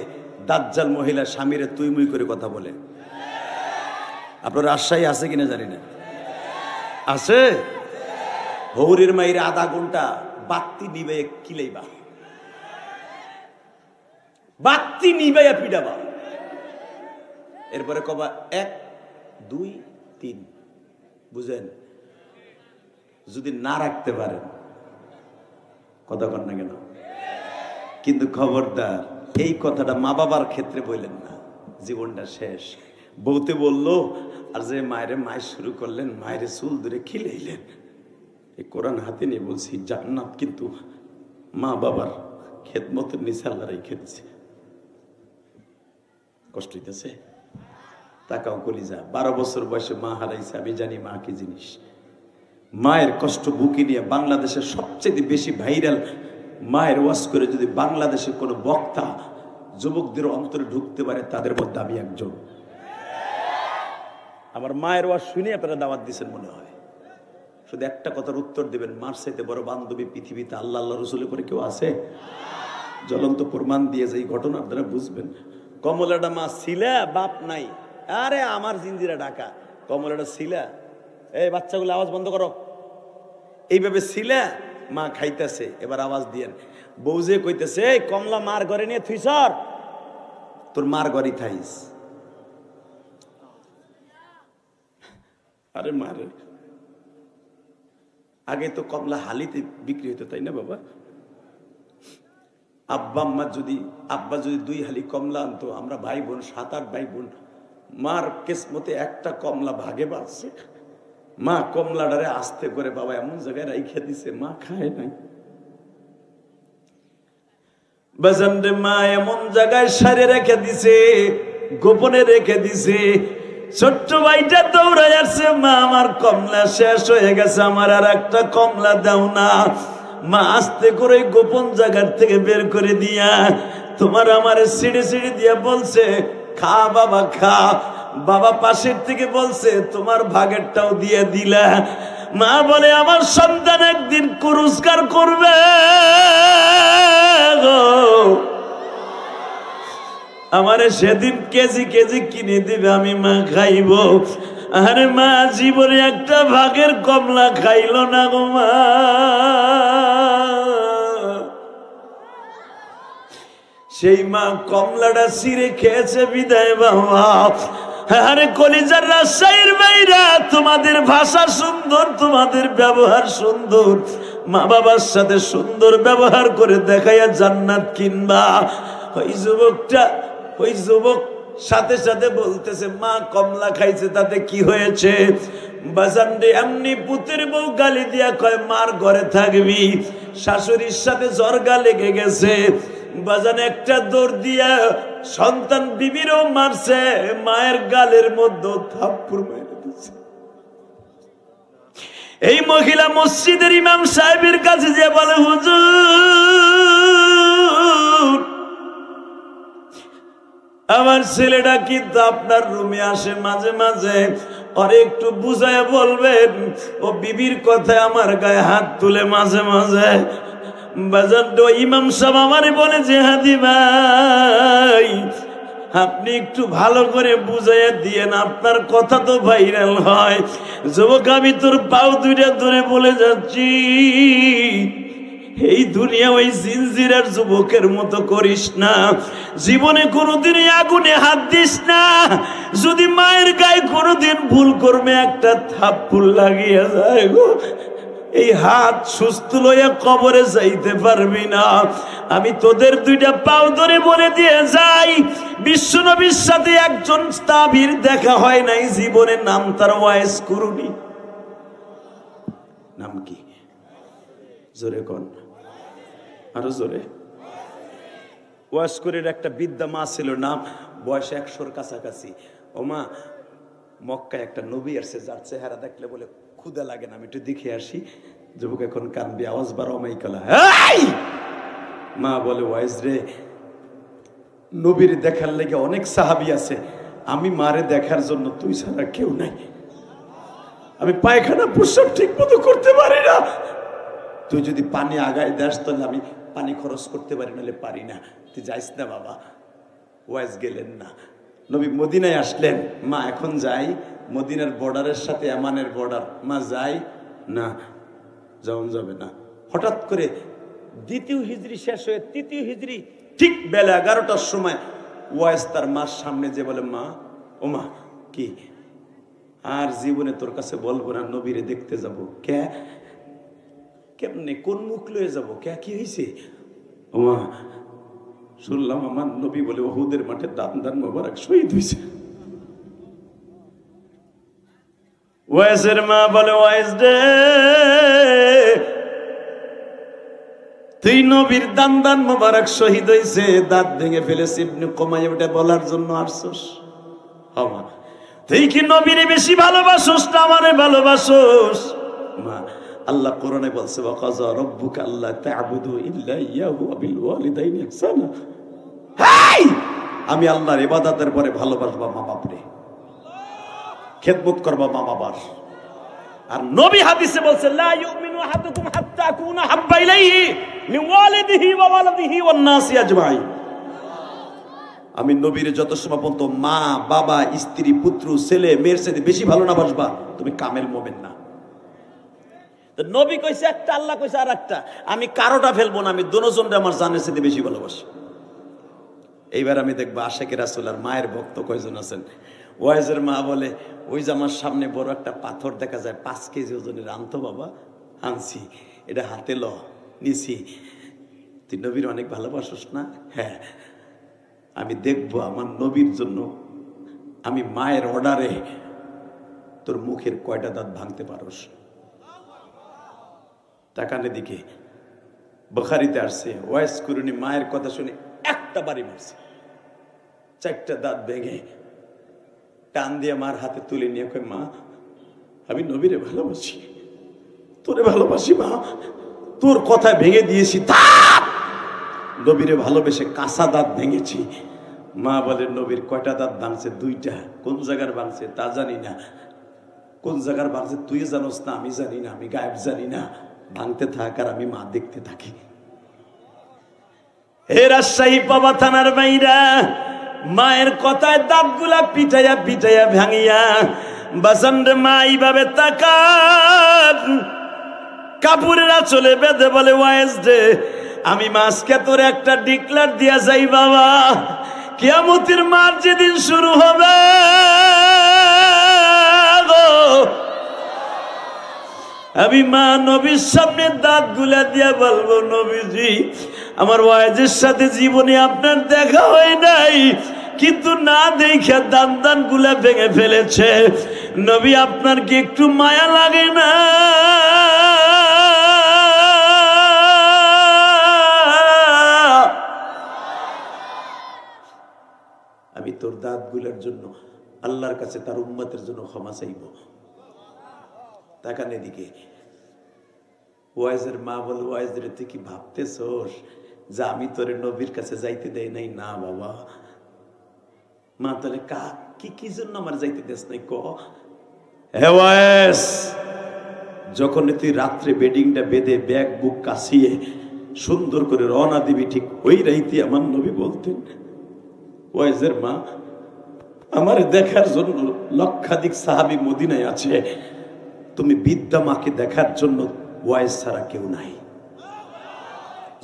দাজ্জাল মহিলা, স্বামীরে তুই মুই করে কথা বলে। আপনার রাজশাহী আছে কিনা জানি না, আছে। হৌরির মাইরে আধা ঘন্টা বাতি নিবে কিলাইবা, বাতি নিবাইয়া পিডাবা, এরপরে কবা 1 2 3। বুঝেন? যদি না রাখতে পারেন কথা কর না কেন? কিন্তু খবরদার এই কথাটা মা বাবার ক্ষেত্রে বললেন না, জীবনটা শেষ। বউতে বললো, আর যে মায়েরে মায়ের শুরু করলেন, মায়েরে চুল ধরে খিলাইলেন। এই কোরআন হাতে নিয়ে বলছি, জান্নাত কিন্তু মা বাবার খেদমতের নিচে আল্লাহ রেখে দিচ্ছে। কষ্ট হইতেছে? তাকাও কলিজা, 12 বছর বয়সে মা হারাইছে। আমি জানি মা কি জিনিস। মায়ের কষ্ট বুকে নিয়ে বাংলাদেশের সবচেয়ে বেশি ভাইরাল মায়ের ওয়াজ করে যদি বাংলাদেশে কোনো বক্তা যুবকদের অন্তরে ঢুকতে পারে, তাদের মধ্যে আমি একজন। আমার মায়ের ওয়াজ শুনে আপনারা দাওয়াত দিচ্ছেন মনে হয়। শুধু একটা কথার উত্তর দেবেন, মার চাইতে বড় বান্ধবী পৃথিবীতে আল্লাহ আল্লাহ রসুলের পরে কেউ আছে? জ্বলন্ত প্রমাণ দিয়ে যে ঘটনা আপনারা বুঝবেন। কমলাটা মা ছিলা, বাপ নাই। আরে আমার জিঞ্জিরা ঢাকা, কমলাটা ছিলা। এই বাচ্চাগুলো আওয়াজ বন্ধ করো। এইভাবে ছিলা, মা খাইতেছে। এবার আওয়াজ দিয়েন। বউ যে কইতেছে, এই কমলা মার ঘরে নিয়ে থুই সর, তোর মার ঘরে থাইস। আরে মারে, আগে তো কমলা হালিতে বিক্রি হইতো, তাই না বাবা? আব্বা যদি 2 হালি কমলা আনতো, আমরা ভাই বোন 7-8 ভাই বোন, মার কিসমতে একটা কমলা ভাগে বাঁচছে। মা কমলাটারে আস্তে করে বাবা এমন জায়গায় রাইখা দিছে, মা খায় নাই। বাজান রে, মা এমন জায়গায় সারে রেখে দিছে, গোপনে রেখে দিছে। ছোট্ট ভাইটা দৌড়ায় আসছে, মা আমার কমলা শেষ হয়ে গেছে, আমার আর একটা কমলা দাও না। মা আস্তে করে গোপন জায়গার থেকে বের করে দিয়া তোমার আমার সিঁড়ি সিঁড়ি দিয়া বলছে, খা বাবা খা। বাবা পাশের থেকে বলছে, তোমার ভাগেরটাও দিয়ে দিলা। মা বলে, আমার সন্তান একদিন পুরস্কার করবে, আমারে সেদিন কেজি কেজি কিনে দিবে, আমি মা খাইব। আরে মা জীবনে একটা ভাগের কমলা খাইল না গো মা। সেই মা কমলাটা ছিঁড়ে খেয়েছে বিদায় বাবা। আরে কলিজার রাজশাহীর মেয়েরা, তোমাদের ভাষা সুন্দর, তোমাদের ব্যবহার সুন্দর, মা বাবার সাথে সুন্দর ব্যবহার করে দেখাইয়া জান্নাত কিনবা। ওই যুবক সাথে সাথে বলতেছে, মা কমলা খাইছে তাতে কি হয়েছে? বাজান রে, এমনি পুতের বউ গালি দিয়া কয় মার ঘরে থাকবি, শাশুড়ির সাথে জর্গা লেগে গেছে। বাজান একটা দৌড় দিয়া সন্তান বিবিরও মারছে, মায়ের গালের মধ্যে থাপ্পড় মেরে দিচ্ছে। এই মহিলা মসজিদের ইমাম সাহেবের কাছে যে বলে, হুজুর আমার ছেলেটা কিন্তু আপনার রুমে আসে মাঝে মাঝে, আর একটু বুঝায় বলবেন, ও বিবির কথায় আমার গায়ে হাত তুলে মাঝে মাঝে। বাজার ইমাম সাহেব আমারে বলে যে, হাদি ভাই আপনি একটু ভালো করে বুঝাইয়া দিয়েন, আপনার কথা তো ভাইরাল হয়। যুবক, আমি তোর পাও দুইটা ধরে বলে যাচ্ছি, এই দুনিয়া ওই জিনজিরের যুবকের মতো করিস না, জীবনে কোনোদিন আগুনে হাত দিস না। যদি মায়ের গায়ে কোনোদিন ভুল করবে একটা থাপ্পড় লাগিয়ে যায় গো, এই হাত সুস্থ লইয়া কবরে যাইতে পারবি না। আমি তোদের দুইটা পাও ধরে বলে দিয়ে যাই, বিশ্বনবীর সাথে একজন তাবির দেখা হয় নাই জীবনে, নাম তার ওয়াইস কুরুনি। নাম কি? জোরে কোন, আরো জোরে। ওয়াইস কুরির একটা বিদ্যা মা ছিল, নাম বয়স 100-র কাছাকাছি। ও মা, মক্কায় একটা নবী আসছে যার চেহারা দেখলে বলে ক্ষুদা লাগে না, আমি একটু দেখে আসি। যুবক এখন কানবি, আওয়াজ বার অমাইকালা। মা বলে, ওয়াইজ রে, নবীর দেখার লেগে অনেক সাহাবী আছে, আমি মারে দেখার জন্য তুই ছাড়া কেউ নাই। আমি পায়খানা প্রস্রাব ঠিক মতো করতে পারি না, তুই যদি পানি আগায় দেস তাহলে আমি পানি খরচ করতে পারি, নাহলে পারি না, তুই যাইস না বাবা। ওয়াইজ গেলেন না। নবী মদিনায় আসলেন, মা এখন যাই, মদিনার বর্ডারের সাথে ইয়ামানের বর্ডার, মা যাই না, যাওয়া যাবে না। হঠাৎ করে 2য় হিজরি শেষ হয়ে 3য় হিজরি ঠিক বেলা 11টার সময় ওয়াইস তার মার সামনে যে বলে, মা, ও মা, কি আর জীবনে তোর কাছে বলবো না, নবীরে দেখতে যাব। কে? কেমনে, কোন মুখ লয়ে যাব? কে, কি হয়েছে? ও মা, শুনলাম আমার নবী বলে উহুদের মাঠে দান মোবারক শহীদ হয়েছে। ওয়াইসের মা বলে, ওয়াইস রে, তুই নবীর দান মোবারক শহীদ হয়েছে, দাঁত ভেঙে ফেলেছে, ইবনে কুমাইয়া ওটা বলার জন্য আসছস? মা, তুই কি নবীরে বেশি ভালোবাসোস না আমারে ভালোবাসোস? মা, আল্লাহ কোরআনে বলছে, ওয়াকাযা রাব্বুকা আল্লা তা'বুদু ইল্লা ইয়াহু ওয়া বিল ওয়ালিদাইনি ইহসানা। আমি আল্লাহর ইবাদতের পরে ভালোবাসবা মা বাপরে, খেদমত করবা মা বাবার। আর নবী হাদিসে বলছে, লা ইউমিনু আহাদুকুম হাত্তা আকুনা হাব্বা ইলাইহি মিন ওয়ালিদিহি ওয়া ওয়ালাদিহি ওয়ান নাসি আজমাইন। আমি নবীর যত সময় পর্যন্ত মা বাবা স্ত্রী পুত্র ছেলে মেয়ের সাথে বেশি ভালো না বাসবা, তুমি কামেল মুমিন না। তো নবী কইছে একটা, আল্লাহ কইছে আর একটা, আমি কারোটা ফেলবো না, আমি দুজনরে আমার জানের সাথে বেশি ভালোবাসি। এইবার আমি দেখবো আশেকে রাসূল আর মায়ের ভক্ত কয়জন আছেন। ওয়াইজের মা বলে, ওই যে আমার সামনে বড় একটা পাথর দেখা যায় 5 কেজি ওজনের, আনতো বাবা। আনছি, এটা হাতে ল, নিছি। তুই নবীর অনেক ভালোবাসিস না? হ্যাঁ। আমি দেখবো আমার নবীর জন্য আমি মায়ের অর্ডারে তোর মুখের কয়টা দাঁত ভাঙতে পারোস। তাকানের দিকে বুখারীতে আসছে, ওয়াইস কুরুনি মায়ের কথা শুনে একটা বাড়ি মারছে, 4টা দাঁত ভেঙে টান দিয়ে মার হাতে তুলে নিয়ে কয়, মা, আমি নবীরে ভালোবাসি, তোরে ভালোবাসি মা, তোর কথা ভেঙে দিয়েছি, নবীরে ভালোবেসে কাঁচা দাঁত ভেঙেছি। মা বলে, নবীর কয়টা দাঁত ভাঙছে? 2টা। কোন জায়গার ভাঙছে তা জানি না, কোন জায়গার ভাঙছে তুই জানোস না, আমি জানি না, আমি গায়েব জানি না। ভাঙতে থাক আর আমি মা দেখতে থাকি। হে রাজশাহী পাবা থানার বাইরা, মায়ের কথায় দাঁতগুলা পিটাইয়া পিটাইয়া ভাঙিয়া বাসান রে মা এইভাবে তাকান, কাপড়ের আঁচলে বেঁধে বলে, ওয়াইস রে, আমি মাসকে তোর একটা ডিক্লার দিয়া যাই বাবা, কিয়ামতের মার যেদিন শুরু হবে আমি মা নবীর সামনে দাঁত গুলা দিয়া বলবো, নবীজি, আমার ওয়াইজের সাথে জীবনে আপনার দেখা হয় নাই, কিন্তু না দেখে দান গুলা ভেঙে ফেলেছে। নবী, আপনার কি একটু মায়া লাগে না? আমি তোর দাঁত গুলার জন্য আল্লাহর কাছে তার উম্মতের জন্য ক্ষমা চাইব। তাকান এদিকে। ওয়াইজের মা বলে, ওয়াইজ রে, তুই কি ভাবতেছস যে আমি তোরে নবীর কাছে যাইতে দেই নাই? না বাবা। মা, তাহলে কি জন্য আমার যাইতে দেস নাই ক? হে ওয়াইজ, যখন তুই রাত্রে বেডিংটা বেঁধে ব্যাগ বুক কাশিয়ে সুন্দর করে রওনা দিবি, ঠিক ওই রাইতে আমার নবী বলতেন, ওয়াইজের মা, আমার দেখার জন্য লক্ষাধিক সাহাবী মদিনায় আছে, তুমি বিদ্যা মাকে দেখার জন্য ওয়াইজ ছাড়া কেউ নাই।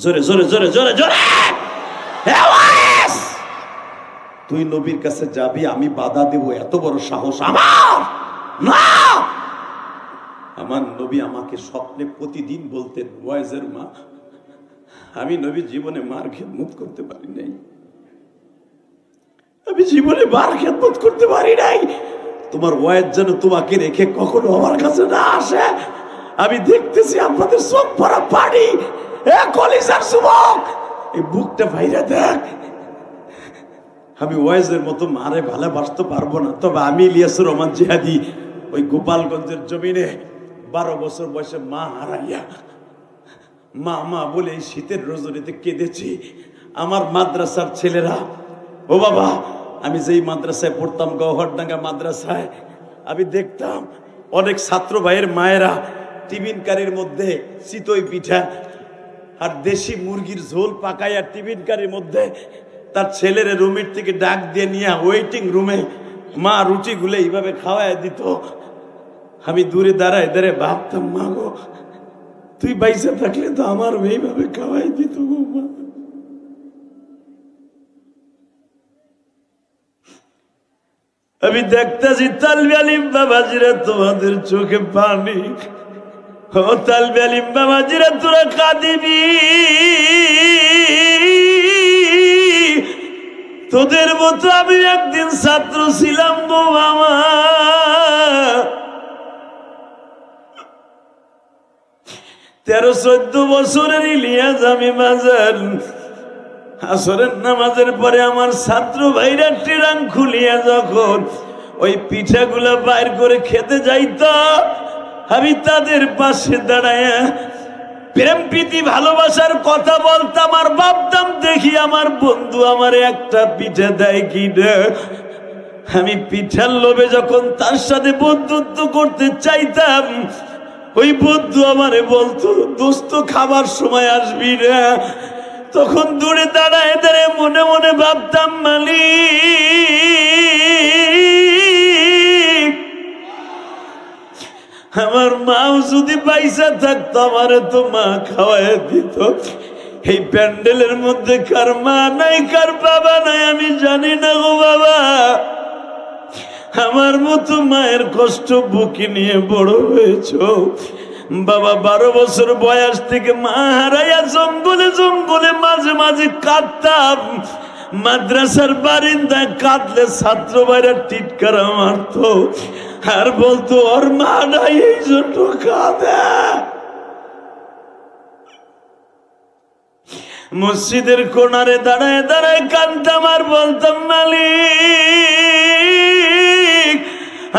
জোরে জোরে জোরে জোরে জোরে। তুই নবীর কাছে যাবি, আমি বাধা দেব, এত বড় সাহস আমার না? আমার নবী আমাকে স্বপ্নে প্রতিদিন বলতেন, ওয়াইজের মা, আমি নবী জীবনে মার খেদমত করতে পারি নাই, আমি জীবনে মার খেদমত করতে পারি নাই। তোমার ওয়াইজ যেন তোমাকে রেখে কখনো আমার কাছে না আসে। আমি দেখতেছি আপনাদের চোখ ভরা পানি, কলিজার যুবক, এই বুকটা ভাইরা দেখ। আমি ওয়াইজের মতো মারে ভালোবাসতে পারবো না, তবে আমি ইলিয়াসুর রহমান জিহাদি ওই গোপালগঞ্জের জমিনে 12 বছর বয়সে মা হারাইয়া মা মা বলে এই শীতের রজনীতে কেঁদেছি। আমার মাদ্রাসার ছেলেরা, ও বাবা, আমি যেই মাদ্রাসায় পড়তাম, গওহরডাঙ্গা মাদ্রাসায়, আমি দেখতাম অনেক ছাত্র ভাইয়ের মায়েরা টিফিন কারির মধ্যে চিতই পিঠা আর দেশি মুরগির ঝোল পাকাইয়া টিফিন কারির মধ্যে তার ছেলের রুমের থেকে ডাক দিয়ে নিয়ে ওয়েটিং রুমে মা রুটিগুলো এইভাবে খাওয়ায় দিত। আমি দূরে দাঁড়ায় দাঁড়ায় ভাবতাম, মা গো, তুই বাইসে থাকলে তো আমার এইভাবে খাওয়াই দিত গো মা। আমি দেখতেছি তালবি আলিম বাবাজিরা, তোমাদের চোখে পানি। ও তালবি আলিম বাবাজিরা, তোরা কাঁদিবি, তোদের মতো আমি একদিন ছাত্র ছিলাম গো মামা। 13-14 বছরের ইলিয়াস আমি মাজার আসরের নামাজের পরে আমার ছাত্র ভাইরা ট্রাং খুলিয়া যখন ওই পিঠাগুলা বাইর করে খেতে যাইত, আমি তাদের পাশে দাঁড়ায়া প্রেম প্রীতি ভালোবাসার কথা বলতাম আর ভাবতাম, দেখি আমার বন্ধু আমার একটা পিঠা দেয় কি না। আমি পিঠার লোভে যখন তার সাথে বন্ধুত্ব করতে চাইতাম, ওই বন্ধু আমারে বলতো, দোস্ত খাবার সময় আসবি না। তখন দূরে দাঁড়ায় দাঁড়ায় মনে মনে ভাবতাম, মালিক, আমার মাও যদি পয়সা থাকতো আমারে তো মা খাওয়াই দিত। এই প্যান্ডেলের মধ্যে কার মা নাই, কার বাবা নাই আমি জানি না গো বাবা। আমার মতো মায়ের কষ্ট বুকে নিয়ে বড় হয়েছ বাবা। 12 বছর বয়স থেকে মা হারাইয়া জঙ্গলে জঙ্গলে মাঝে মাঝে কাঁদতাম। মাদ্রাসার বারিন্দায় কাঁদলে ছাত্র ভাইরা টিটকারা মারতো আর বলতো, ওর মা নাই এই জন্য কাঁদে। মসজিদের কোনারে দাঁড়ায় দাঁড়ায় কাঁদতাম আর বলতাম, মালিক,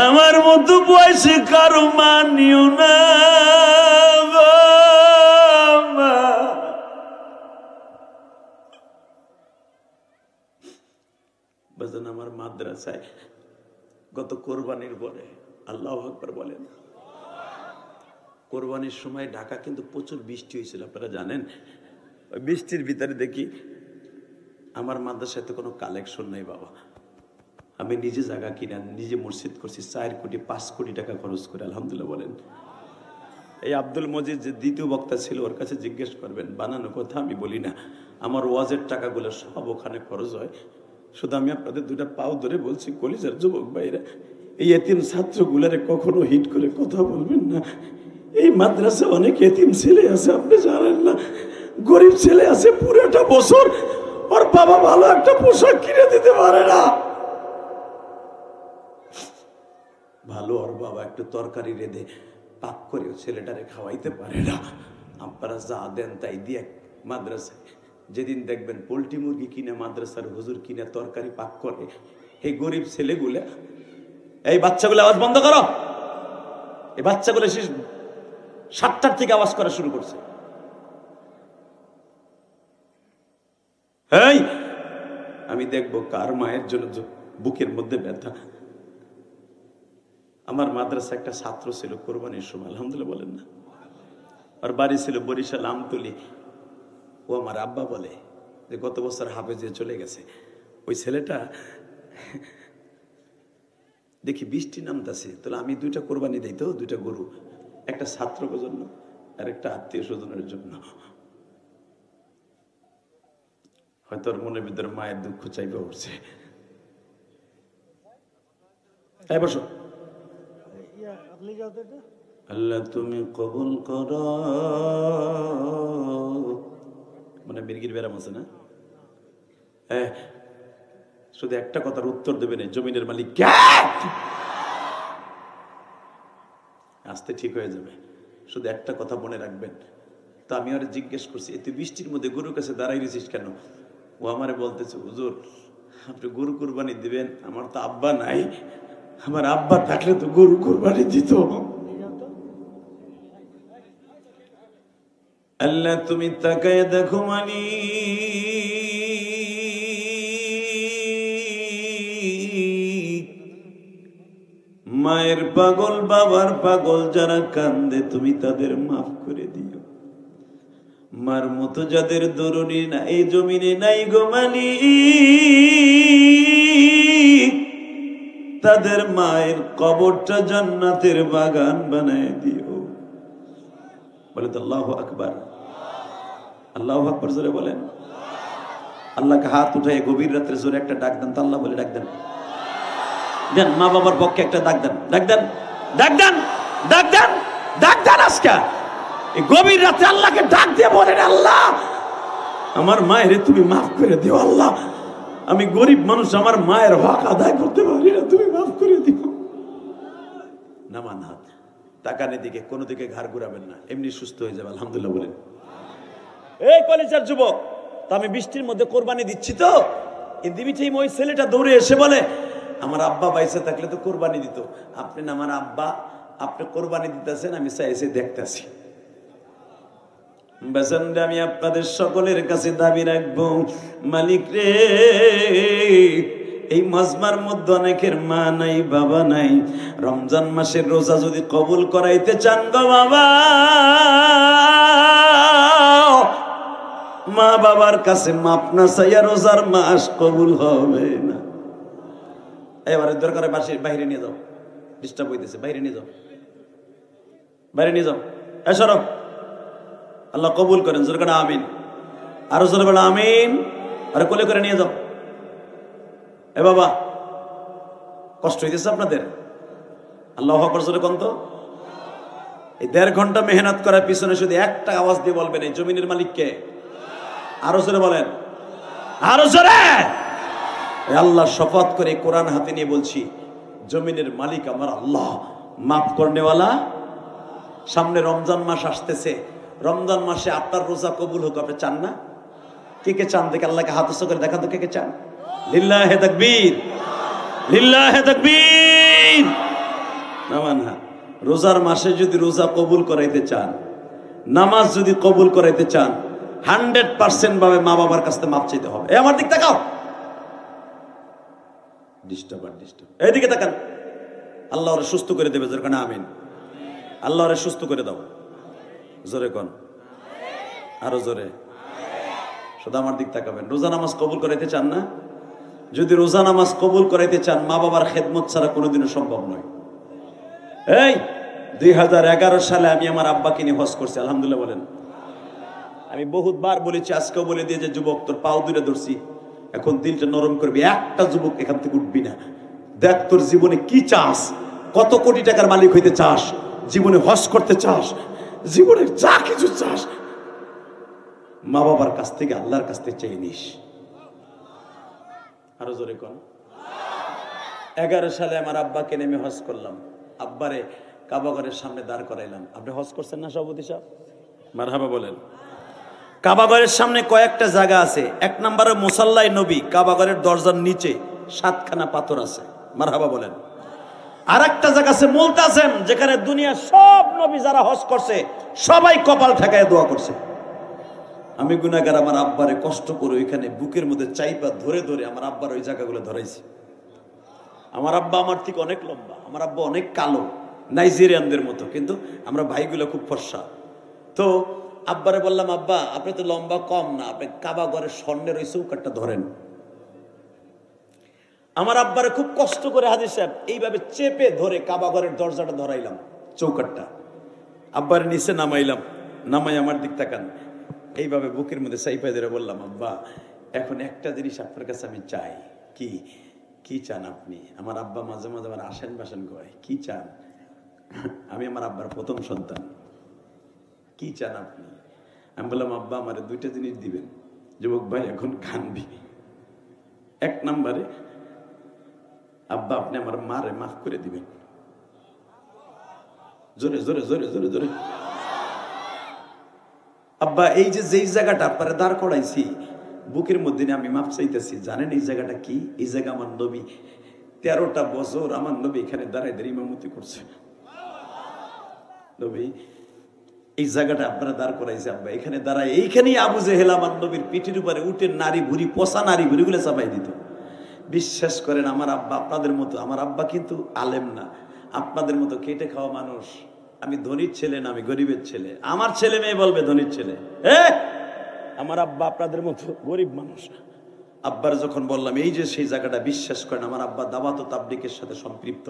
আমার মতো বয়সে কারো মানিও না গো মা। বাজান, আমার মাদ্রাসায় গত কোরবানির পরে, আল্লাহু আকবার বলেন, কোরবানির সময় ঢাকা কিন্তু প্রচুর বৃষ্টি হয়েছিল, আপনারা জানেন। ওই বৃষ্টির ভিতরে দেখি আমার মাদ্রাসায় তো কোনো কালেকশন নেই বাবা। আমি নিজে জায়গা কিনা নিজে মসজিদ করছি, 4 কোটি 5 কোটি টাকা খরচ করে, আলহামদুলিল্লাহ বলেন। এই আব্দুল মজিদ যে দ্বিতীয় বক্তা ছিল, ওর কাছে জিজ্ঞেস করবেন, বানানো কথা আমি বলি না, আমার ওয়াজের টাকাগুলো সব ওখানে খরচ হয়। শুধু আমি আপনাদের 2টা পাও ধরে বলছি, কলিজার যুবক ভাইরা, এই এতিম ছাত্রগুলারে কখনো হিট করে কথা বলবেন না। এই মাদ্রাসা অনেক এতিম ছেলে আছে, আপনি জানেন না। গরিব ছেলে আছে, পুরোটা বছর ওর বাবা ভালো একটা পোশাক কিনে দিতে পারে না। ভালো ওর বাবা একটু তরকারি রেঁধে পাক করে ছেলেটারে খাওয়াইতে পারে না। আপনারা যা দেন তাই দিয়ে মাদ্রাসায় যেদিন দেখবেন পোল্ট্রি মুরগি কিনে মাদ্রাসার হুজুর কিনে তরকারি পাক করে, এই গরিব ছেলেগুলা, এই বাচ্চাগুলো আওয়াজ বন্ধ করো, এই বাচ্চাগুলো 7টার থেকে আওয়াজ করা শুরু করছে। এই আমি দেখবো কার মায়ের জন্য বুকের মধ্যে ব্যথা। আমার মাদ্রাসা একটা ছাত্র ছিল কোরবানির সময়, আলহামদুলিল্লাহ বলেন না, আর বাড়ি ছিল বরিশাল আমতলি। ও আমার আব্বা বলে যে গত বছর হাফেজে চলে গেছে। ওই ছেলেটা দেখি বৃষ্টি নামতেছে, তাহলে আমি 2টা কোরবানি দিই তো, 2টা গরু, একটা ছাত্রর জন্য আর একটা আত্মীয় স্বজনের জন্য। হয়তো ওর মনের ভিতরে মায়ের দুঃখ চাইবে উঠছে। বসো। আল্লাহ তুমি কবুল করো। মানে মির্গির ব্যারাম আছে না? হ্যাঁ, শুধু একটা কথার উত্তর দেবেন, জমিনের মালিক কে? আসতে ঠিক হয়ে যাবে। শুধু একটা কথা মনে রাখবেন। তো আমি ওরা জিজ্ঞেস করছি, তুই বৃষ্টির মধ্যে গরুর কাছে দাঁড়াই রেছিস কেন? ও আমারে বলতেছে, হুজুর আপনি গরু কুরবানি দিবেন, আমার তো আব্বা নাই, আমার আব্বা থাকলে তো গরু কুরবানি দিত। আল্লাহ তুমি তাকায় দেখো মানি, মায়ের পাগল বাবার পাগল যারা কান্দে তুমি তাদের মাফ করে দিও। মার মতো যাদের দরুনি নাই জমিনে নাই গো মালিক, তাদের মায়ের কবরটা জান্নাতের বাগান বানায় দিও। বলে তো আল্লাহু আকবার। আল্লাহু আকবার জোরে বলেন। আল্লাহকে হাত উঠায় গভীর রাত্রে জোরে একটা ডাক দেন তো, আল্লাহ বলে ডাক দেন। দেন মা বাবার পক্ষে একটা ডাক দেন, ডাক দেন, ডাক দেন, ডাক দেন, ডাক দেন। আজকে এই গভীর রাতে আল্লাহকে ডাক দিয়ে বলেন, আল্লাহ আমার মায়ের তুমি মাফ করে দিও। আল্লাহ আমি গরিব মানুষ, আমার মায়ের হক আদায় করতে পারি না, তুমি মাফ করে দিও। নামান হাত, তাকানের দিকে, কোনো দিকে ঘাড় ঘুরাবেন না, এমনি সুস্থ হয়ে যাবে। আলহামদুলিল্লাহ বলেন। এই কলেজের যুবক, তো আমি বৃষ্টির মধ্যে কোরবানি দিচ্ছি তো, ইন্দিমিটাই ওই ছেলেটা দৌড়ে এসে বলে, আমার আব্বা বাইসে থাকলে তো কোরবানি দিত, আপনি না আমার আব্বা, আপনি কোরবানি দিতেছেন, আমি চাইছি দেখতেছি। আমি আপনাদের সকলের কাছে দাবি রাখবো, মালিক রে এই মাজমার মধ্যে অনেকের মা নাই বাবা নাই, রমজান মাসের রোজা যদি কবুল করাইতে চান গো বাবা, মা বাবার কাছে মাপ না চাইয়া রোজার মাস কবুল হবে না। এবারে দরকারে বাইরে নিয়ে যাও, ডিস্টার্ব হইতেছে, বাইরে নিয়ে যাও, বাইরে নিয়ে যাও। সরো, আল্লাহ কবুল করেন, জোরে করে আমিন। আরো জোরে বলে আমিন। আরে কোলে করে নিয়ে যাও। এ বাবা, কষ্ট হইতেছে আপনাদের? আল্লাহু আকবার জোরে কোন তো। এই 1.5 ঘন্টা মেহনত করার পিছনে শুধু একটা আওয়াজ দিয়ে বলবেন, এই জমিনের মালিক কে? আরো জোরে বলেন, আরো জোরে। আল্লাহ শপথ করে কোরআন হাতে নিয়ে বলছি, জমিনের মালিক আমার আল্লাহ, মাফ করনেওয়ালা। সামনে রমজান মাস আসতেছে, রমজান মাসে আপনার রোজা কবুল হোক, আপনি চান না? কে কে চান? দেখে আল্লাহকে হাত উঁচু করে দেখান তো, কে কে চান? লিল্লাহে তাকবীর, লিল্লাহে তাকবীর। নামান হাত। রোজার মাসে যদি রোজা কবুল করাইতে চান, নামাজ যদি কবুল করাইতে চান, 100% ভাবে মা বাবার কাছ থেকে মাপ চাইতে হবে। এই আমার দিক তাকাও, ডিস্টার্ব আর ডিস্টার্ব। এইদিকে তাকান। আল্লাহ ওরে সুস্থ করে দেবে, জোরে কোন আমিন। আল্লাহ ওরে সুস্থ করে দাও, জোরে কোন, আরো জোরে। শুধু আমার দিক তাকাবেন। রোজা নামাজ কবুল করাইতে চান না? যদি রোজা নামাজ কবুল করাইতে চান, মা বাবার খেদমত ছাড়া কোনোদিনও সম্ভব নয়। এই 2011 সালে আমি আমার আব্বাকে নিয়ে হজ করছি, আলহামদুলিল্লাহ বলেন। আমি বহুতবার বলেছি, আজকেও বলে দিয়ে যে যুবক তোর পাও দূরে ধরছি, এখন দিলটা নরম করবি, একটা যুবক এখান থেকে উঠবি না। দেখ তোর জীবনে কি চাস, কত কোটি টাকার মালিক হইতে চাস, জীবনে হজ করতে চাস, জীবনে যা কিছু চাস, মা বাবার কাছ থেকে আল্লাহর কাছ থেকে চেয়ে নিস। আরো জোরে কোন। 11 সালে আমার আব্বাকে নেমে হজ করলাম, আব্বারে কাবাগরের সামনে দাঁড় করাইলাম। আপনি হজ করছেন না সভাপতি সাহেব? মারহাবা বলেন। কাবাগরের সামনে কয়েকটা জায়গা আছে। 1 নম্বরে মুসাল্লাই নবী, কাবাগরের দরজার নিচে 7খানা পাথর আছে, মারহাবা বলেন। আর একটা জায়গা আছে মুলতাজিম, যেখানে দুনিয়ার সব নবী যারা হজ করছে সবাই কপাল ঠেকায় দোয়া করছে। আমি গুনাহগার, আমার আব্বারে কষ্ট করে ওইখানে বুকের মধ্যে চাইপা ধরে ধরে আমার আব্বার ওই জায়গাগুলো ধরাইছি। আমার আব্বা আমার থেকে অনেক লম্বা, আমার আব্বা অনেক কালো, নাইজেরিয়ানদের মতো, কিন্তু আমরা ভাইগুলো খুব ফর্সা। তো আব্বারে বললাম, আব্বা আপনি তো লম্বা কম না, আপনি কাবাগরের স্বর্ণের ওই চৌকাটটা ধরেন। আমার আব্বারে খুব কষ্ট করে হাজী সাহেব এইভাবে চেপে ধরে কাবাগরের দরজাটা ধরাইলাম, চৌকাটটা। আব্বারে নিচে নামাইলাম, নামাই আমার দিক তাকান, এইভাবে বুকের মধ্যে সাইপাই ধরে বললাম, আব্বা এখন একটা জিনিস আপনার কাছে আমি চাই। কি কি চান আপনি? আমার আব্বা মাঝে মাঝে আমার আসেন বাসেন কয়, কি চান? আমি আমার আব্বার প্রথম সন্তান, কি চান আপনি? আমি বললাম, আব্বা আমার দুইটা জিনিস দিবেন। যুবক ভাই এখন কানবি। এক নম্বরে, আব্বা আপনি আমার মারে মাফ করে দিবেন। জোরে জোরে জোরে জোরে জোরে। আব্বা এই যে যেই জায়গাটা আপনারা দাঁড় করাইছি বুকের মধ্যে আমি মাফ চাইতেছি, জানেন এই জায়গাটা কি? এই জায়গা আমার নবী 13টা বছর আমার নবী এখানে দাঁড়ায় দাঁড়িয়ে ইমামতি করছে। নবী এই জায়গাটা আপনারা দাঁড় করাইছে আব্বা, এখানে দাঁড়ায় এইখানেই আবু জেহেল আমার নবীর পিঠের উপরে উঠে নারী ভুড়ি, পচা নারী ভুড়িগুলো চাপাই দিত। বিশ্বাস করেন আমার আব্বা আপনাদের মতো, আমার আব্বা কিন্তু আলেম না, আপনাদের মতো কেটে খাওয়া মানুষ। আমি ধনীর ছেলে না, আমি গরিবের ছেলে। আমার ছেলে মেয়ে বলবে ধনীর ছেলে। আমার আব্বা আপনাদের মতো গরিব মানুষ। আব্বার যখন বললাম এই যে সেই জায়গাটা, বিশ্বাস করেন আমার আব্বা দাওয়াত ও তাবলীগের সাথে সম্পৃক্ত।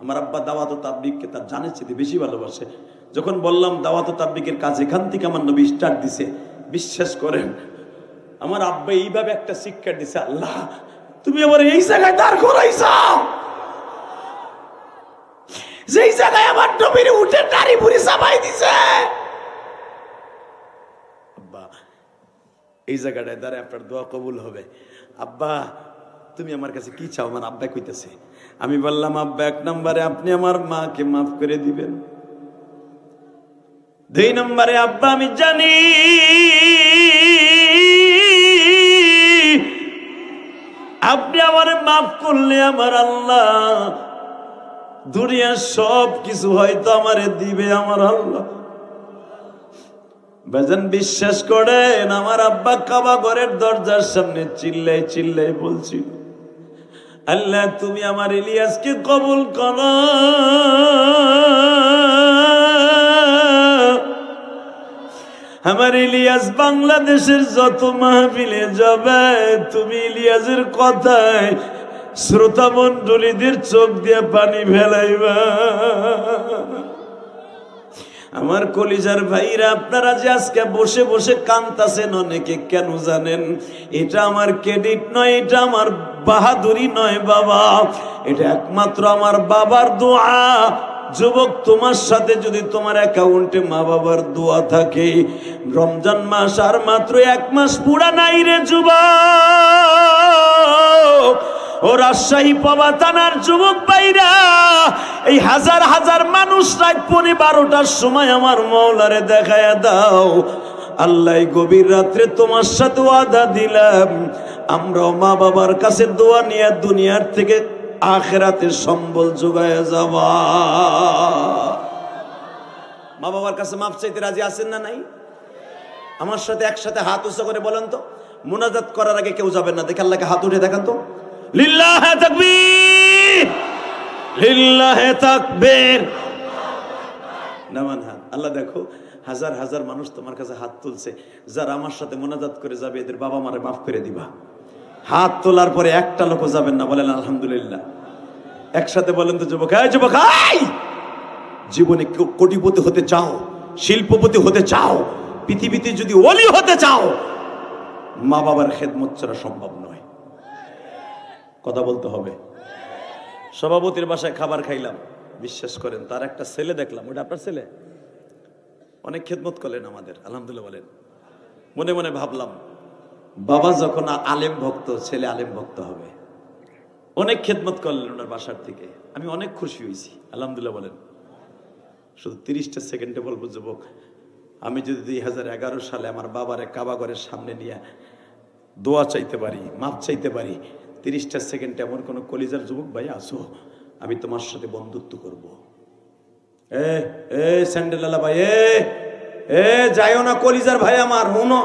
আমার আব্বা দাওয়াত ও তাবলীগকে তার জানের চেয়ে বেশি ভালোবাসে। যখন বললাম দাওয়াত ও তাবলীগের কাজ এখান থেকে আমার নবী স্টার্ট দিছে, বিশ্বাস করেন আমার আব্বা এইভাবে একটা শিক্ষা দিছে, আল্লাহ তুমি আবার এই জায়গায় দাঁড় করাইছো, যেই জায়গায় আমার নবীর উঠে নারী ভুড়ি চাপাই দিছে। আব্বা এই জায়গাটায় দাঁড়ায় আপনার দোয়া কবুল হবে। আব্বা তুমি আমার কাছে কি চাও? আমার আব্বা কইতেছে। আমি বললাম, আব্বা এক নম্বরে আপনি আমার মাকে মাফ করে দিবেন। 2 নম্বরে আব্বা আমি জানি আপনি আমারে মাফ করলে আমার আল্লাহ দুনিয়ার সব কিছু হয়তো আমারে দিবে আমার আল্লাহ। ভাইজান বিশ্বাস করেন আমার আব্বা কাবা ঘরের দরজার সামনে চিল্লাই চিল্লাই বলছিল, আল্লাহ তুমি আমার ইলিয়াসকে কবুল করো, আমার ইলিয়াস বাংলাদেশের যত মাহফিলে যাবে তুমি ইলিয়াসের কথায় শ্রোতা মণ্ডলীদের চোখ দিয়ে পানি ফেলাইবা। আমার কলিজার ভাইরা আপনারা যে আজকে বসে বসে কান্তাছেন অনেকে, কেন জানেন? এটা আমার ক্রেডিট নয়, এটা আমার বাহাদুরি নয় বাবা, এটা একমাত্র আমার বাবার দোয়া। যুবক তোমার সাথে যদি তোমার অ্যাকাউন্টে মা বাবার দোয়া থাকে, রমজান মাস আর মাত্র 1 মাস পুরা নাই রে যুবক। ও রাজশাহী পাবা থানার যুবক ভাইরা, এই হাজার হাজার মানুষ রাত 12টার সময় আমার মওলারে দেখায়া দাও। আল্লাহ গভীর রাত্রে তোমার সাথে ওয়াদা দিলাম, আমরাও মা বাবার কাছে দোয়া নিয়ে দুনিয়ার থেকে আখিরাতের সম্বল যোগায়া যাবা। মা বাবার কাছে মাফ চাইতে রাজি আছেন না নাই? আমার সাথে একসাথে হাত উঁচু করে বলেন তো, মুনাজাত করার আগে কেউ যাবেন না, দেখে আল্লাহকে হাত উঠে দেখান তো। লিল্লাহে তাকবীর, লিল্লাহে তাকবীর। নামান হাত। আল্লাহ দেখো হাজার হাজার মানুষ তোমার কাছে হাত তুলছে, যারা আমার সাথে মুনাজাত করে যাবে এদের বাবা মারে মাফ করে দিবা। হাত তোলার পরে একটা লোক যাবেন না, বলেন আলহামদুলিল্লাহ। একসাথে বলেন তো যুবক, এই যুবক, জীবনে কোটিপতি হতে চাও, শিল্পপতি হতে চাও, পৃথিবীতে যদি ওলি হতে চাও, মা বাবার খেদমত ছাড়া সম্ভব নয়। কথা বলতে হবে। সভাপতির বাসায় খাবার খাইলাম, বিশ্বাস করেন তার একটা ছেলে দেখলাম, ওটা আপনার ছেলে, অনেক খেদমত করলেন আমাদের, আলহামদুলিল্লাহ বলেন। মনে মনে ভাবলাম, বাবা যখন আলেম ভক্ত, ছেলে আলেম ভক্ত হবে। অনেক খেদমত করলেন ওনার বাসার থেকে, আমি অনেক খুশি হয়েছি, আলহামদুলিল্লাহ বলেন। শুধু 30টা সেকেন্ডে বলবো যুবক, আমি যদি 2011 সালে আমার বাবারে কাবা ঘরের সামনে নিয়ে দোয়া চাইতে পারি, মাপ চাইতে পারি, 30টা সেকেন্ডে এমন কোন কলিজার যুবক ভাই আসো, আমি তোমার সাথে বন্ধুত্ব করবো। স্যান্ডেলালা ভাই, যাইও না কলিজার ভাই আমার, হুনো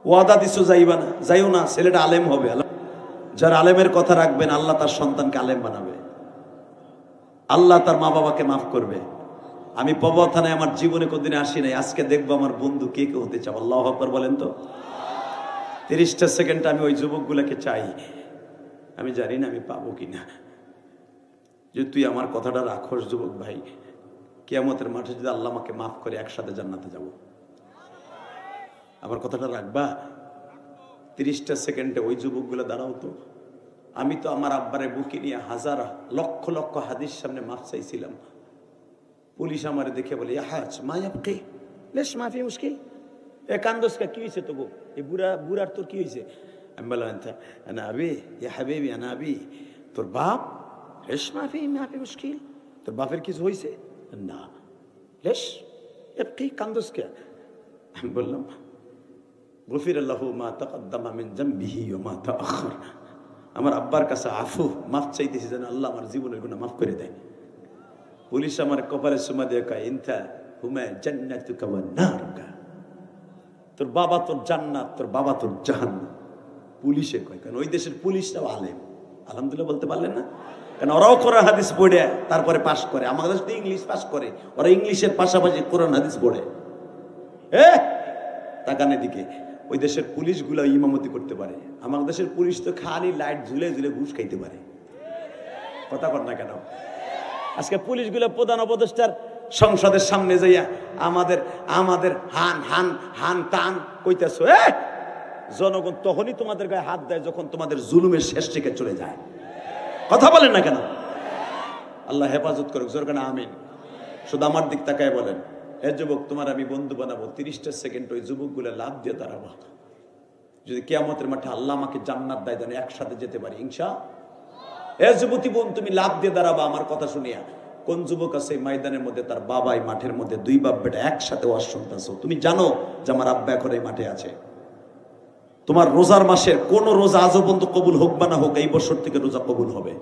ওয়াদা দিছো যাইবা না, যাইও না, ছেলেটা আলেম হবে। যারা আলেমের কথা রাখবেন আল্লাহ তার সন্তানকে আলেম বানাবে, আল্লাহ তার মা বাবাকে মাফ করবে। আমি পাবা থানায় আমার জীবনে কোনদিন আসি নাই, আজকে দেখবো আমার বন্ধু কে কে হতে চাও। আল্লাহু আকবার বলেন তো। 30টা সেকেন্ড আমি ওই যুবকগুলোকে চাই, আমি জানি না আমি পাবো কিনা। যে তুই আমার কথাটা রাখোস যুবক ভাই, কিয়ামতের মাঠে যদি আল্লাহ আমাকে মাফ করে একসাথে জান্নাতে যাব। আমার কথাটা রাখবা? 30টা সেকেন্ডে ওই যুবকগুলো দাঁড়াও তো। আমি তো আমার আব্বারে বুকে নিয়ে হাজার লক্ষ লক্ষ হাদিস সামনে মাফ চাইছিলাম। পুলিশ আমার দেখে বলে হাজ মায়াবকে লেশ মাফি মুশকিল, এ কান্দোসকা কি হয়েছে তো গো, এই বুড়ার তোর কি হয়েছে? আমি বললাম আনা আবি ইয়া হাবিবি আনা আবি, তোর বাপ লেশ মাফি মাফি মুশকিল, তোর বাপের কিছু হয়েছে না, লেশ কি কান্দোসকা? আমি বললাম গফির আল্লাহু মা তাকদ্দামা মিন যামবিহি ওয়া মা তাআখার, আমার আব্বার কাছে আফু মাফ চাইতেছি যেন আল্লাহ আমার জীবনের গুনাহ মাফ করে দেয়। পুলিশ আমার কপালে চুমা দিয়ে কয় ইনতা হুমা জান্নাতুকা ওয়া নারুকা, তোর বাবা তোর জান্নাত, তোর বাবা তোর জাহান্নাম। পুলিশে কয়, কারণ ওই দেশের পুলিশটাও আলেম। আলহামদুলিল্লাহ বলতে পারলেন না? কারণ ওরাও কোরআন হাদিস পড়ে তারপরে পাশ করে। আমাদের দেশে ইংলিশ পাশ করে, ওরা ইংলিশের পাশাপাশি কোরআন হাদিস পড়ে। তাকানের দিকে ওই দেশের পুলিশগুলো ইমামতি করতে পারে, আমাদের দেশের পুলিশ তো খালি লাইট ঝুলে ঝুলে ঘুষ খাইতে পারে। কথা কর না কেন? আজকে পুলিশগুলো প্রধান উপদেষ্টার সংসদের সামনে যাইয়া আমাদের আমাদের হান হান হান টান কইতেছো। জনগণ তখনই তোমাদের গায়ে হাত দেয় যখন তোমাদের জুলুমের শেষ থেকে চলে যায়। কথা বলেন না কেন? আল্লাহ হেফাজত করুক, জোর কেন আমিন। শুধু আমার দিক তাকায় বলেন, এ যুবক তোমার আমি বন্ধু বানাবো। 30টা সেকেন্ড ওই যুবকগুলো লাভ দিয়ে দাঁড়াবো। যদি কিয়ামতের মাঠে আল্লাহ আমাকে জান্নাত দেয় যেন একসাথে যেতে পারি ইনশাআল্লাহ। এ যুবতী বোন তুমি লাভ দিয়ে দাঁড়াবা আমার কথা শুনিয়া। কোন যুবক আছে ময়দানের মধ্যে তার বাবাই মাঠের মধ্যে, দুই বাপ বেটা একসাথে ওয়াজ শুনতেছো? তুমি জানো যে আমার আব্বা এখন এই মাঠে আছে। তোমার রোজার মাসের কোন রোজা আজও পর্যন্ত কবুল হোক বা না হোক, এই বছর থেকে রোজা কবুল হবে,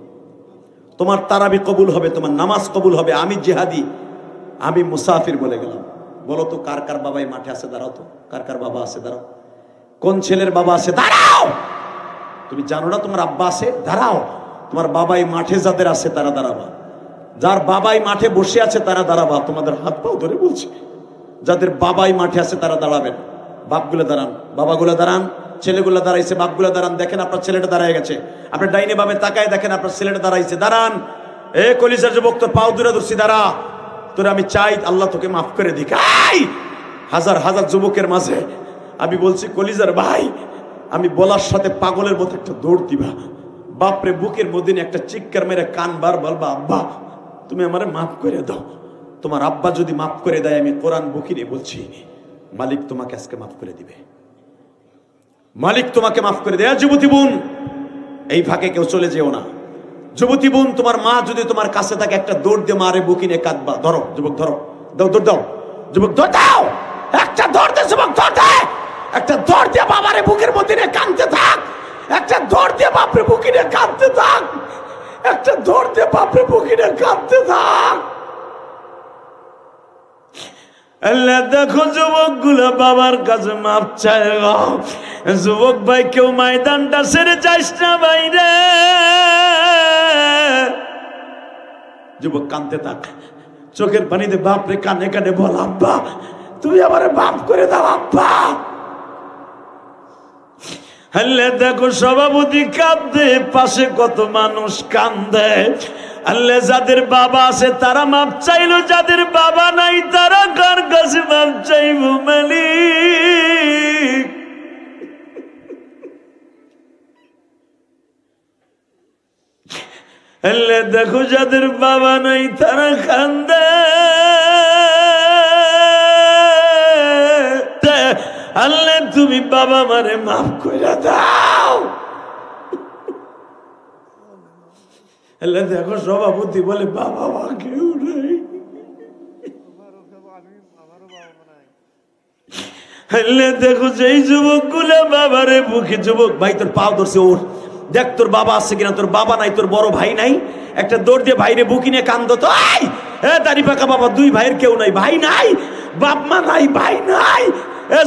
তোমার তারাবি কবুল হবে, তোমার নামাজ কবুল হবে। আমি জিহাদি, আমি মুসাফির বলে গেলাম। বলো তো কার কার বাবাই মাঠে আছে? দাঁড়াও তো, কার কার বাবা আছে? দাঁড়াও। কোন ছেলের বাবা আছে? দাঁড়াও। তুমি জানো না তোমার আব্বা আছে? দাঁড়াও। তোমার বাবাই মাঠে যাদের আছে তারা দাঁড়াবা, যার বাবাই মাঠে বসে আছে তারা দাঁড়াবা। তোমাদের হাত পাও ধরে বলছি, যাদের বাবাই মাঠে আছে তারা দাঁড়াবেন। বাপগুলো দাঁড়ান, বাবাগুলো দাঁড়ান, ছেলেগুলো দাঁড়াইছে, বাপগুলো দাঁড়ান। দেখেন আপনার ছেলেটা দাঁড়ায় গেছে, আপনার ডাইনে বামে তাকায় দেখেন আপনার ছেলেটা দাঁড়াইছে। দাঁড়ান। এ কলিজার যুবক, তোর পাও দূরে ধরছি, দাঁড়া। তোর আমি চাই আল্লাহ তোকে মাফ করে দিক। হাজার হাজার যুবকের মাঝে আমি বলছি, কলিজার ভাই, আমি বলার সাথে পাগলের মতো একটা দৌড় দিবা। বাপরে বুকের মধ্যে একটা চিৎকার মেরে কান বার বলবা, আব্বা তুমি আমারে মাফ করে দাও। তোমার আব্বা যদি মাফ করে দেয়, আমি কোরআন বুকে নিয়ে বলছি, মালিক তোমাকে আজকে মাফ করে দিবে, মালিক তোমাকে মাফ করে দেয়। যুবতী বোন, এই ফাঁকে কেউ চলে যেও না। যুবতী বোন, তোমার মা যদি তোমার কাছে থাকে, একটা দৌড় দিয়ে মারে বুকে নিয়ে কাঁদবা। ধরো যুবক, ধরো, দাও, দৌড় দাও যুবক, দৌড় দাও। একটা দৌড় দে যুবক, দৌড় দে। একটা দৌড় দিয়ে বাবারে বুকের মধ্যে নিয়ে কাঁদতে থাক। একটা দৌড় দিয়ে বাপরে বুকে নিয়ে কাঁদতে থাক। একটা দৌড় দিয়ে বাপরে বুকে নিয়ে কাঁদতে থাক। আল্লাহ দেখো যুবক গুলো বাবার কাছে মাপ চায়। যুবক ভাই, কেউ ময়দানটা ছেড়ে যাইস না বাইরে। যুবক কাঁদতে থাক, চোখের পানিতে বাপরে কানে কানে বল, আব্বা তুমি আমারে মাফ করে দাও আব্বা। আল্লাহ দেখো সভাপতি কাঁদে, পাশে কত মানুষ কান্দে। আল্লাহ যাদের বাবা আছে তারা মাপ চাইলো, যাদের বাবা নাই তারা কার কাছে মাপ চাইব মালিক? আল্লাহ দেখো যাদের বাবা নাই তারা কান্দে। আল্লাহ তুমি বাবা মারে মাফ করে দাও। আল্লাহ দেখো সভাপতি বলে, বাবা মা কেউ নাই। আল্লাহ দেখো যেই যুবক গুলো বাবারে বুকে, যুবক ভাই তোর পাও ধরছে, ওর দেখ তোর বাবা আছে কিনা। তোর বাবা নাই, তোর বড় ভাই নাই, একটা দৌড় দিয়ে ভাইরে বুকি নিয়ে কান্দো তো। দাড়ি পাকা বাবা, দুই ভাইয়ের কেউ নাই, ভাই নাই, বাপ মা নাই, ভাই নাই।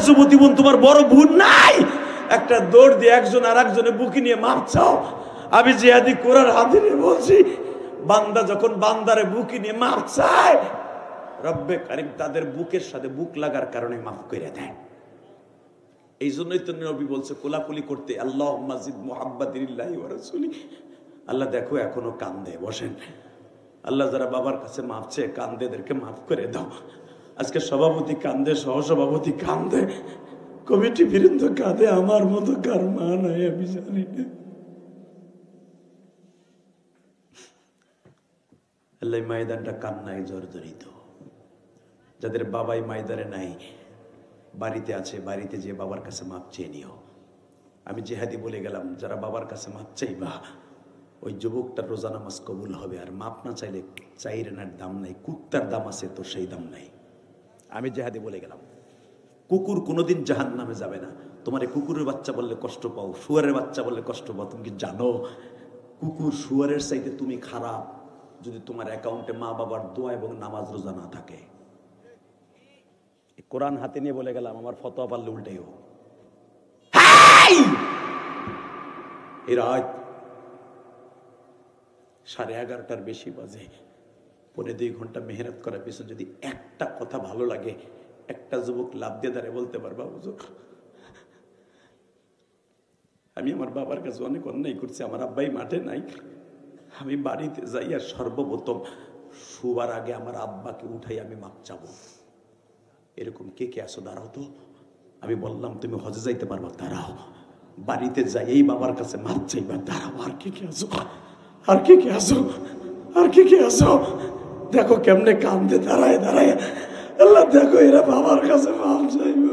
যুবতী বোন, তোমার বড় বোন নাই, একটা দৌড় দিয়ে একজন আর একজনের বুকি নিয়ে মাপ চাও। আমি জিহাদি কোরআন হাদিসে বলছি, বান্দা যখন বান্দারে বুকি নিয়ে মাপ চায়, রব্বে কারীম তাদের বুকের সাথে বুক লাগার কারণে মাফ করে দেয়। এই জন্যই তো নবী বলছে কোলাকুলি করতে, আল্লাহুম্মা জিদ মুহাব্বাতিল্লাহি ওয়া রাসূলি। আল্লাহ দেখো এখনো কান্দে, বসেন। আল্লাহ যারা বাবার কাছে মাফ চেয়ে কান্দে, এদেরকে মাফ করে দাও। আজকে সভাপতি কান্দে, সহসভাপতি কান্দে, কমিটি বৃন্দ কাঁদে, আমার মতো কার মা নাই আমি জানি না। আল্লাহ ময়দানটা কান্নায় জর্জরিত। যাদের বাবাই ময়দানে নাই, বাড়িতে আছে, বাড়িতে যে বাবার কাছে মাপ চেয়ে নিও। আমি জেহাদি বলে গেলাম, যারা বাবার কাছে মাপ চাইবা ওই যুবকটার রোজা নামাজ কবুল হবে। আর মাপ না চাইলে চাইরেনার দাম নাই, কুত্তার দাম আছে তো সেই দাম নাই। আমি জেহাদি বলে গেলাম, কুকুর কোনোদিন জাহান্নামে যাবে না। তোমার কুকুরের বাচ্চা বললে কষ্ট পাও, শুয়ারের বাচ্চা বললে কষ্ট পাও। তুমি কি জানো কুকুর শুয়ারের চাইতে তুমি খারাপ যদি তোমার অ্যাকাউন্টে মা বাবার দোয়া এবং নামাজ রোজা না থাকে? কোরআন হাতে নিয়ে বলে গেলাম, আমার ফতোয়া পারলে উল্টেও। এই রাত 11:30টার বেশি বাজে, 1.5 ঘন্টা মেহনত করার পিছনে যদি একটা কথা ভালো লাগে, একটা যুবক লাভ দিয়ে দাঁড়িয়ে বলতে পারবা, হুজুর আমি আমার বাবার কাছে অনেক অন্যায় করছি, আমার আব্বাই মাঠে নাই, আমি বাড়িতে যাই আর সর্বপ্রথম শোবার আগে আমার আব্বাকে উঠাই আমি মাপ চাবো। এরকম কে কে আসো? দাঁড়াও তো। আমি বললাম তুমি হজে যাইতে পারবা, দাঁড়াও। বাড়িতে যাই এই বাবার কাছে মাপ চাইবা, দাঁড়াও। আর কে কে আসো? আর কে কে আসো? আর কে কে আসো? দেখো কেমনে কান্দে দাঁড়ায় দাঁড়ায়। আল্লাহ দেখো এরা বাবার কাছে মাপ চাইব।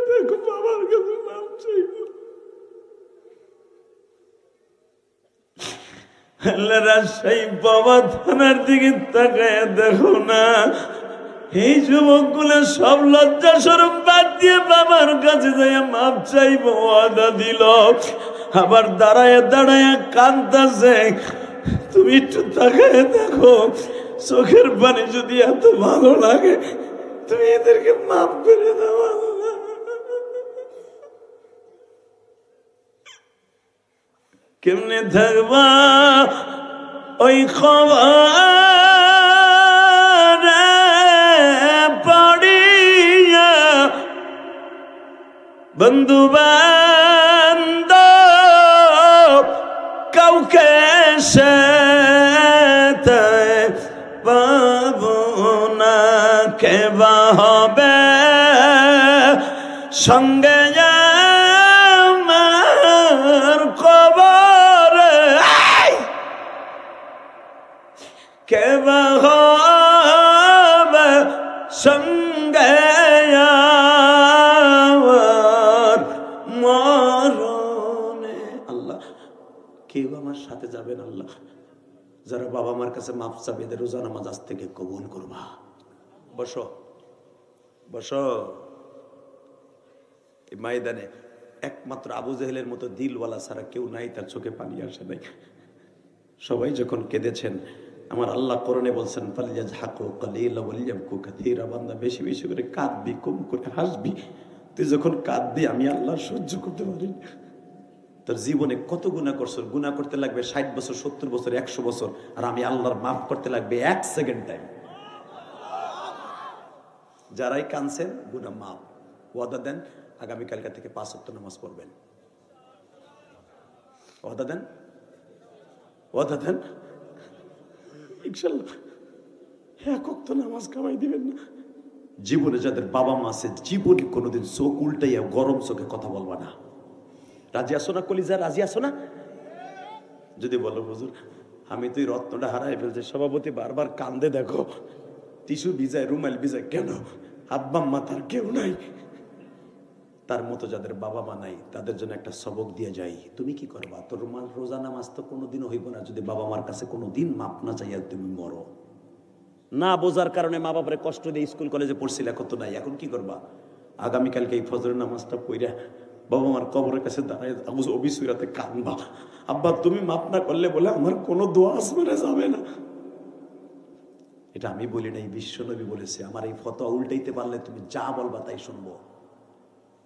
দেখো বাবার কাছে মাপ চাইব। রাজশাহী বাবা থানার দিকে তাকায় দেখো না, এই যুবকগুলো সব লজ্জা স্বরূপ বাদ দিয়ে বাবার কাছে যাইয়া মাপ চাইবো ওয়াদা দিল, আবার দাঁড়ায় দাঁড়ায় কাঁদতেছে। তুমি একটু তাকায় দেখো, চোখের পানি যদি এত ভালো লাগে তুমি এদেরকে মাপ করে দাও। কেমনে থাকবা ওই খবর পড়িয়া, বন্ধু বান্ধব কাউকে সে পাবো না, কেবা হবে সঙ্গে আমার কবরে, কেবা হবে সঙ্গে আমার মরণে। আল্লাহ কেউ আমার সাথে যাবেন আল্লাহ। যারা বাবা মার কাছে মাপ চাবে এদের রোজা নামাজ আজ থেকে কবুল করবা। বসো বসো। এই ময়দানে একমাত্র আবু জেহেলের মতো দিলওয়ালা ছাড়া কেউ নাই, তার চোখে পানি আসে নাই। সবাই যখন কেঁদেছেন, আমার আল্লাহ কোরআনে বলছেন ফালিয়াজহাকু কালিলা ওয়ালিয়াবকু কাসীরা, বান্দা বেশি বেশি করে কাঁদবি, কম করে হাসবি। তুই যখন কাঁদবি আমি আল্লাহ সহ্য করতে পারি। তোর জীবনে কত গুনাহ করছো, গুনাহ করতে লাগবে 60 বছর, 70 বছর, 100 বছর, আর আমি আল্লাহর মাফ করতে লাগবে 1 সেকেন্ড টাইম। যারাই কাঁদছেন গুনাহ মাফ। ওয়াদা দেন আগামীকালকা থেকে 5 ওয়াক্ত নামাজ পড়বেন। ওয়াদা দেন, ওয়াদা দেন ইনশাআল্লাহ 1 ওয়াক্ত নামাজ কামাই দিবেন না। জীবনে যাদের বাবা মা আছে জীবনে কোনোদিন চোখ উল্টাইয়া গরম চোখে কথা বলবা না। রাজি আসো না কলিজা? রাজি আসো না? যদি বলো হুজুর আমি তো এই রত্নটা হারাই ফেলছি, সভাপতি বারবার কান্দে, দেখো টিস্যু ভিজায়, রুমাল ভিজায়, কেন? আব্বা মা তার কেউ নাই। তার মতো যাদের বাবা মা নাই তাদের জন্য একটা সবক দিয়ে যাই। তুমি কি করবা? তোর রুমাল রোজা নামাজ তো কোনোদিনও হইব না যদি বাবা মার কাছে কোনোদিন মাপ না চাইয়া তুমি মরো। না বোঝার কারণে মা বাবারে কষ্ট দিয়ে স্কুল কলেজে পড়ছিল, এখন তো নাই। এখন কি করবা? আগামীকালকে এই ফজরের নামাজটা পড়া বাবা মার কবরের কাছে দাঁড়ায় অবিসুরাতে কানবা, আব্বা তুমি মাপ না করলে বলে আমার কোনো দোয়া আসমানে যাবে না। এটা আমি বলি নাই, বিশ্বনবী বলেছে। আমার এই ফতোয়া উল্টাইতে পারলে তুমি যা বলবা তাই শুনবো।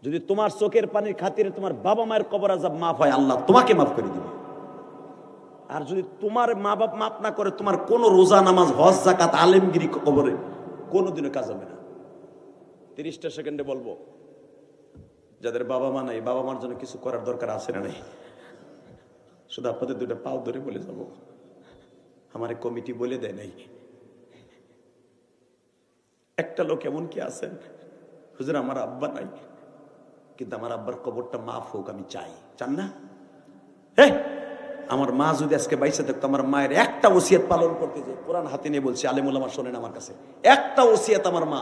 যদি তোমার চোখের পানির খাতিরে তোমার বাবা মায়ের কবর আযাব মাফ হয়, আল্লাহ তোমাকে মাফ করে দিবে। আর যদি তোমার মা বাপ মাফ না করে, তোমার কোন রোজা নামাজ হজ যাকাত আলেমগিরি কবরে কোনোদিনও কাজ হবে না। 30টা সেকেন্ডে বলবো, যাদের বাবা মা নাই বাবা মার জন্য কিছু করার দরকার আছে না নাই? শুধু আপনাদের দুটো পাও ধরে বলে যাব, আমার কমিটি বলে দেয় নাই। একটা লোক এমন কি আছেন, হুজুর আমার আব্বা নাই, কিন্তু আমার আব্বার কবরটা মাফ হোক আমি চাই। চান না? আমার মা যদি আজকে বাইসে থাকতো, আমার মায়ের একটা ওসিয়ত পালন করতে, যে কোরআন হাতে নিয়ে বলছি, আলেম ওলামা শোনেন আমার কাছে, একটা ওসিয়ত আমার মা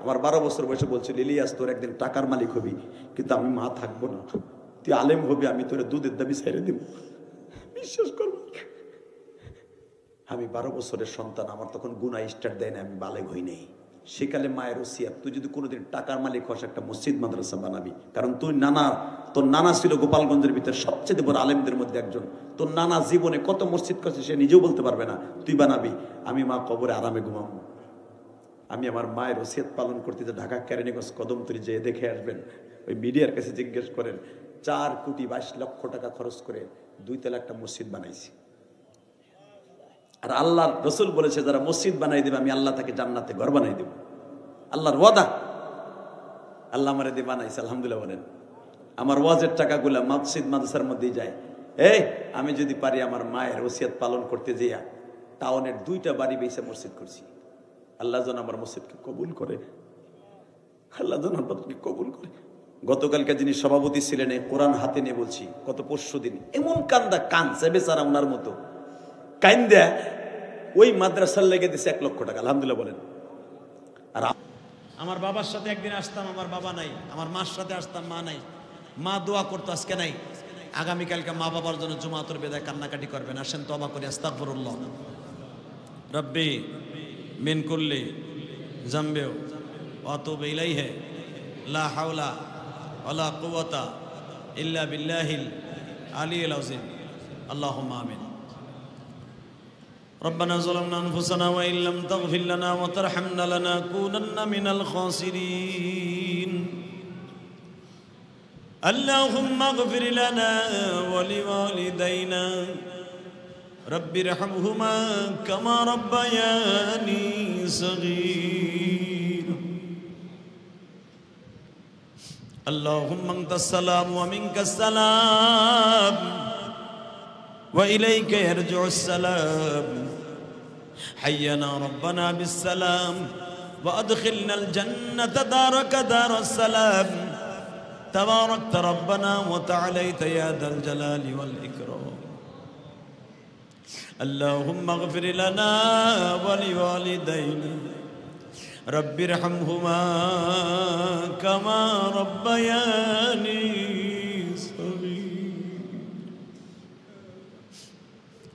আমার 12 বছর বয়সে বলছিল, ইলিয়াস তোর একদিন টাকার মালিক হবি, কিন্তু আমি মা থাকবো না, তুই আলেম হবি, আমি তোর দুধের দাবি ছেড়ে দিব। বিশ্বাস করবো, আমি 12 বছরের সন্তান, আমার তখন গুনাহ স্টার্ট দেয় না, আমি বালেগ হই নাই। সেকালে মায়ের ওসিয়াত, তুই যদি কোনোদিন টাকার মালিক হস, একটা মসজিদ মাদ্রাসা বানাবি, কারণ তোর নানা ছিল গোপালগঞ্জের ভিতরে সবচেয়ে বড় আলেমদের মধ্যে একজন, তোর নানা জীবনে কত মসজিদ করছে সে নিজেও বলতে পারবে না, তুই বানাবি, আমি মা কবরে আরামে ঘুমাবো। আমি আমার মায়ের ওসিয়াত পালন করতে, যে ঢাকা কেরানীগঞ্জ কদমতলী যেয়ে দেখে আসবেন, ওই মিডিয়ার কাছে জিজ্ঞেস করেন, 4,22,00,000 টাকা খরচ করে 2 তলা একটা মসজিদ বানাইছি। আর আল্লাহর রসুল বলেছে, যারা মসজিদ বানাই দেবে আমি আল্লাহ তাকে জান্নাতে ঘর বানাই দেব, আল্লাহর ওয়াদা। আল্লাহ আমারে দিয়ে বানাইছে, আলহামদুলিল্লাহ বলেন। আমার ওয়াজের টাকাগুলা মসজিদ মাদ্রাসার মধ্যেই যায়। আমি যদি পারি আমার মায়ের ওসিয়ত পালন করতে যাইয়া টাউনের 2টা বাড়ি বেচে মসজিদ করছি। আল্লাহ যেন আমার মসজিদকে কবুল করে, আল্লাহ যেন আপনাকে কবুল করে। গতকালকে যিনি সভাপতি ছিলেন, এই কোরআন হাতে নিয়ে বলছি, গত পরশু দিন এমন কানছে বেচারা, ওনার মতো কাইন্দা ওই মাদ্রাসার লেগে দিছে 1 লক্ষ টাকা, আলহামদুলিল্লাহ বলেন। আর আমার বাবার সাথে একদিন আসতাম, আমার বাবা নাই, আমার মার সাথে আসতাম, মা নাই, মা দোয়া করতো, আজকে নাই। আগামীকালকে মা বাবার জন্য জুমাতুল বিদায় কান্নাকাটি করবেন, আসেন তওবা করি, আস্তাগফিরুল্লাহ রব্বি মিন কুল্লি জামবি ওয়া আতুবু ইলাইহি লা হাওলা ওয়ালা কুওয়াতা ইল্লা বিল্লাহিল আলিয়্যিল আযীম। আল্লাহুম্মা আমিন। ربنا ظلمنا أنفسنا وإن لم تغفر لنا وترحمنا لنكونن من الخاسرين. اللهم اغفر لنا ولوالدينا رب ارحمهما كما ربياني صغيرا. اللهم أنت السلام ومنك السلام وإليك يرجع السلام. حينا ربنا بالسلام وأدخلنا الجنة دارك دار السلام. تباركت ربنا وتعاليت يا ذا الجلال والإكرام. اللهم اغفر لنا ولوالدينا رب ارحمهما كما ربياني صغيرا.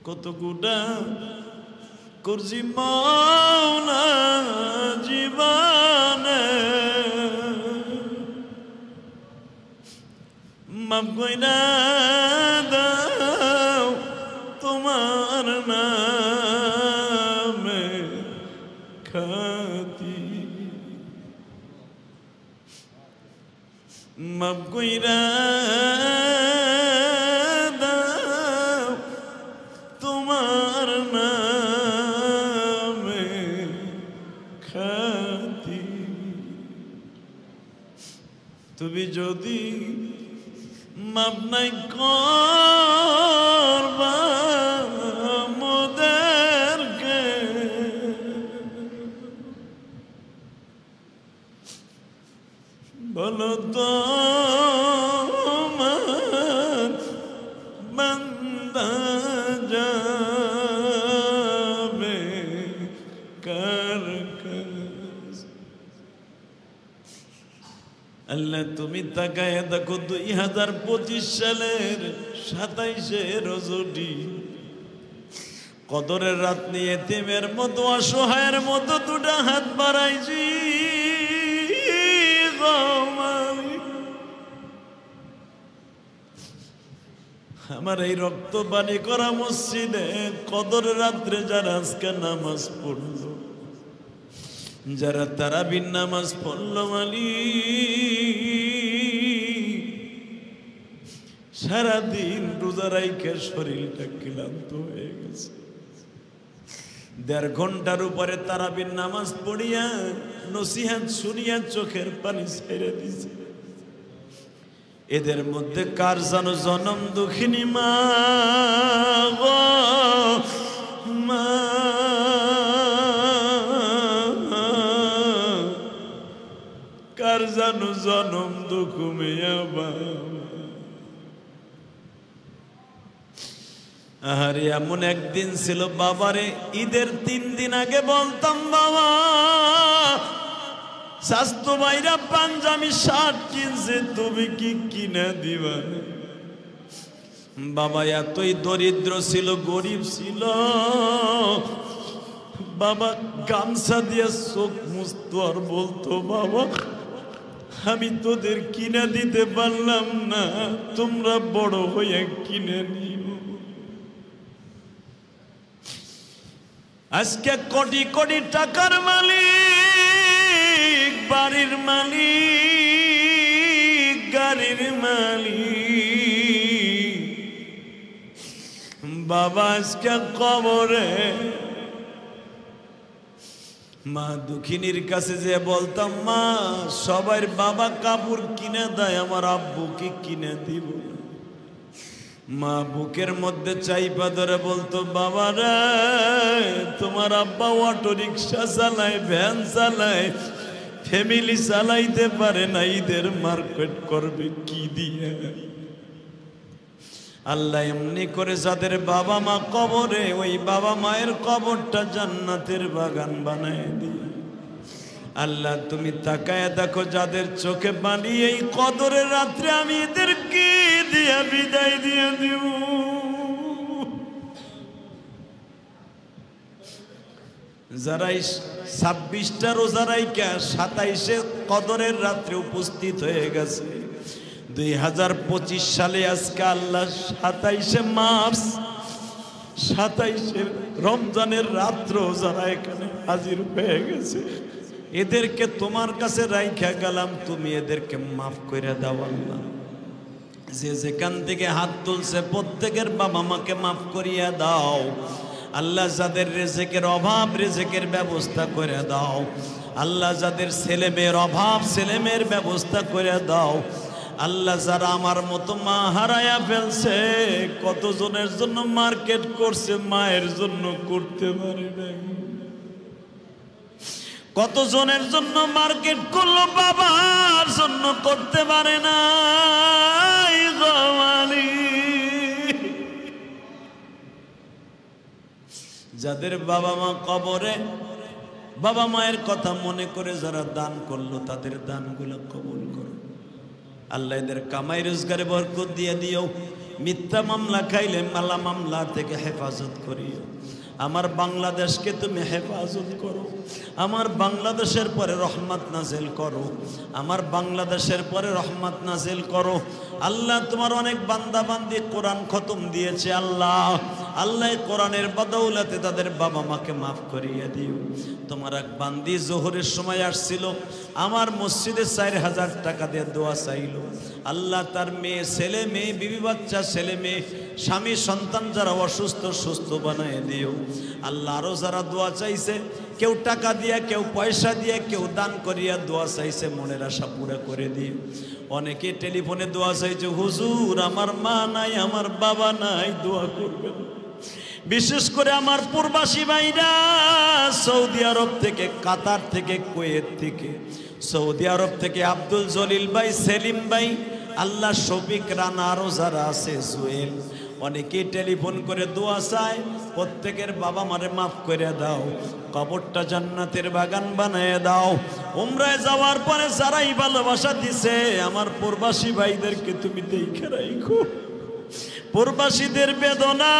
কত গুনাহ করছি মাওলা জীবনে, মাফ কইরা দাও তোমার নামে খাতি, মাফ কইরা দাও তোমার নামে খাতি। তুমি যদি মাপ নাই করবা মোদেরকে, বলো তো বান্দা যাবে কার কাছে? আল্লাহ তুমি তাকায় দেখো 2025 সালের 27শে রজনী, কদরের রাত নিয়ে এতিমের মতো অসহায়ের মতো 2টা হাত বাড়াইছি। আমার এই রক্ত পানি করা মসজিদে কদরের রাত্রে যারা আজকে নামাজ পড়ল, যারা তারাবির নামাজ পড়ল, সারাদিন রোজা রাইখে শরীরটা ক্লান্ত হয়ে গেছে, 1.5 ঘন্টার উপরে তারাবির নামাজ পড়িয়া নসিহত শুনিয়া চোখের পানি ছেড়ে দিছে। এদের মধ্যে কার জানো জনম দুঃখিনী মা গো মা, কার জানো জনম দুঃখ মেয়া বাবা। আরে এমন একদিন ছিল বাবারে ঈদের 3 দিন আগে বলতাম বাবা স্বাস্থ্য ভাইরা পাঞ্জাবি শার্ট কিনছে তুমি কি কিনে দিবা? বাবা এতই দরিদ্র ছিল, গরিব ছিল, বাবা গামছা দিয়ে চোখ মুছতো আর বলতো বাবা আমি তোদের কিনে দিতে পারলাম না, তোমরা বড় হয়ে কিনে নিও। আজকে কোটি কোটি টাকার মালিক, বাড়ির মালিক, গাড়ির মালিক, বাবা আজকে কবরে। মা দুঃখিনীর কাছে যে বলতাম মা সবার বাবা কাপড় কিনে দেয়, আমার আব্বুকে কিনে দিব। মা বুকের মধ্যে চাইপা ধরে বলতো বাবা রে তোমার আব্বা অটো রিক্সা চালায়, ভ্যান চালায়, ফ্যামিলি চালাইতে পারে না, ঈদের মার্কেট করবে কি দিয়ে? আল্লাহ এমনি করে যাদের বাবা মা কবরে, ওই বাবা মায়ের কবরটা জান্নাতের বাগান বানায় দিয়ে। আল্লাহ তুমি তাকায় দেখো যাদের চোখে পানি, এই কদরের রাত্রে আমি এদেরকে দিয়া বিদায় দিয়ে দিব। যারা 26টা রোজা রাইখা 27-এ কদরের রাত্রে উপস্থিত হয়ে গেছে, 2025 সালে আজকে আল্লাহ 27শে মার্চ, 27শে রমজানের রাত্র যারা এখানে হাজির হয়ে গেছে, এদেরকে তোমার কাছে রাইখা গেলাম, তুমি এদেরকে মাফ করে দাও আল্লাহ। যে যেখান থেকে হাত তুলছে প্রত্যেকের বাবা মাকে মাফ করিয়া দাও আল্লাহ। যাদের রিজিকের অভাব রিজিকের ব্যবস্থা করে দাও আল্লাহ। যাদের ছেলে মেয়ের অভাব ছেলে মেয়ের ব্যবস্থা করে দাও আল্লাহ। যারা আমার মতো মা হারায়া ফেলছে, কতজনের জন্য মার্কেট করছে মায়ের জন্য করতে পারে নাই, কতজনের জন্য মার্কেট করলো বাবার জন্য করতে পারে না। যাদের বাবা মা কবরে, বাবা মায়ের কথা মনে করে যারা দান করলো তাদের দানগুলো কবুল করো আল্লাহ। এদের কামাই রোজগারে বরকত দিয়ে দিও। মিথ্যা মামলা খাইলে মালা মামলা থেকে হেফাজত করিও। আমার বাংলাদেশকে তুমি হেফাজত করো। আমার বাংলাদেশের পরে রহমত নাজিল করো। আমার বাংলাদেশের পরে রহমত নাজিল করো আল্লাহ। তোমার অনেক বান্দা বান্দি কোরআন খতম দিয়েছে আল্লাহ। আল্লাহ কোরআনের বদৌলতে তাদের বাবা মাকে মাফ করিয়ে দিও। তোমার এক বান্দি জোহরের সময় আসছিল, আমার মসজিদে 4000 টাকা দিয়ে দোয়া চাইল আল্লাহ। তার মেয়ে ছেলে মেয়ে বিবি বাচ্চা ছেলে মেয়ে স্বামী সন্তান যারা অসুস্থ সুস্থ বানিয়ে দিও আল্লাহ। আরো যারা দোয়া চাইছে, কেউ টাকা দিয়া, কেউ পয়সা দিয়া, কেউ দান করিয়া দোয়া চাইছে, মনের আশা পুরা করে দিও। অনেকে টেলিফোনে দোয়া চাইছে, হুজুর আমার মা নাই, আমার বাবা নাই, দোয়া করবেন। বিশেষ করে আমার প্রবাসী ভাইরা সৌদি আরব থেকে, কাতার থেকে, কুয়েত থেকে, সৌদি আরব থেকে আব্দুল জলিল ভাই, সেলিম ভাই, আল্লাহ শফিক রানা, আরো যারা আছে জুয়েল, অনেকেই টেলিফোন করে দোয়া চায়। প্রত্যেকের বাবা মারে মাফ করে দাও, কবরটা জান্নাতের বাগান বানিয়ে দাও। উমরায় যাওয়ার পরে যারাই ভালোবাসা দিছে আমার প্রবাসী ভাইদেরকে তুমি দেখে রাখো। প্রবাসীদের বেদনা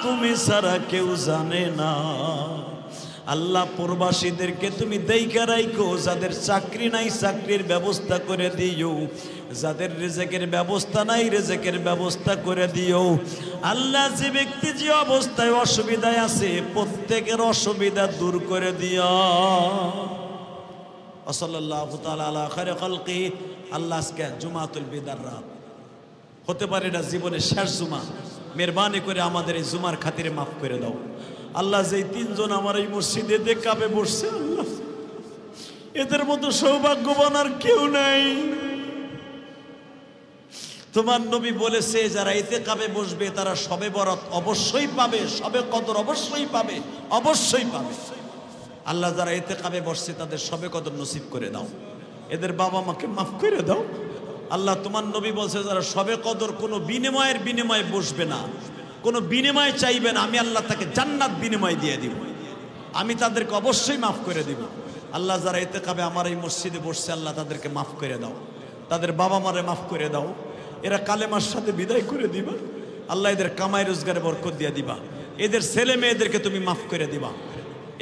তুমি ছাড়া কেউ জানে না আল্লাহ। প্রবাসীদেরকে তুমি দেখে রাখো। যাদের চাকরি নাই চাকরির ব্যবস্থা করে দিও। যাদের রিজিকের ব্যবস্থা নাই রিজিকের ব্যবস্থা করে দিও আল্লাহ। যে ব্যক্তি যে অবস্থায় অসুবিধায় আছে প্রত্যেকের অসুবিধা দূর করে দিও। সাল্লাল্লাহু তাআলা আলা খায়রি খালকি। আল্লাহ আজকে জুমাতুল বিদার রাত, হতে পারে না জীবনের শেষ জুমা। মেহরবানি করে আমাদের এই জুমার খাতিরে মাফ করে দাও আল্লাহ। যেই 3 জন আমার এই মসজিদে দেখাবে বসছে আল্লাহ, এদের মতো সৌভাগ্যবান আর কেউ নাই। তোমার নবী বলেছে যারা ইতিকাফে বসবে তারা শবে বরাত অবশ্যই পাবে, শবে কদর অবশ্যই পাবে, অবশ্যই পাবে। আল্লাহ যারা ইতিকাফে বসছে তাদের শবে কদর নসিব করে দাও, এদের বাবা মাকে মাফ করে দাও। আল্লাহ তোমার নবী বলছে যারা শবে কদর কোনো বিনিময়ে বসবে না, কোনো বিনিময় চাইবে না, আমি আল্লাহ তাকে জান্নাত বিনিময় দিয়ে দিব, আমি তাদেরকে অবশ্যই মাফ করে দিব। আল্লাহ যারা ইতিকাফে আমার এই মসজিদে বসছে আল্লাহ তাদেরকে মাফ করে দাও, তাদের বাবা মারে মাফ করে দাও, এরা কালেমার সাথে বিদায় করে দিবা। আল্লাহ এদের কামাই রোজগারে বরকত দিয়ে দিবা, এদের ছেলে মেয়েদেরকে তুমি মাফ করে দিবা।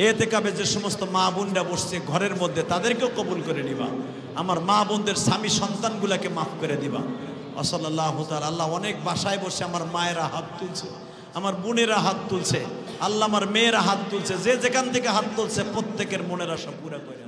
ইতিকাফে যে সমস্ত মা বোনরা বসছে ঘরের মধ্যে তাদেরকেও কবুল করে নিবা। আমার মা বোনদের স্বামী সন্তানগুলাকে মাফ করে দিবা। সাল্লাল্লাহু তাআলা। আল্লাহ অনেক বাসায় বসে আমার মায়েরা হাত তুলছে, আমার বোনেরা হাত তুলছে, আল্লাহ আমার মেয়েরা হাত তুলছে, যে যেখান থেকে হাত তুলছে প্রত্যেকের মনের আশা পুরা করে।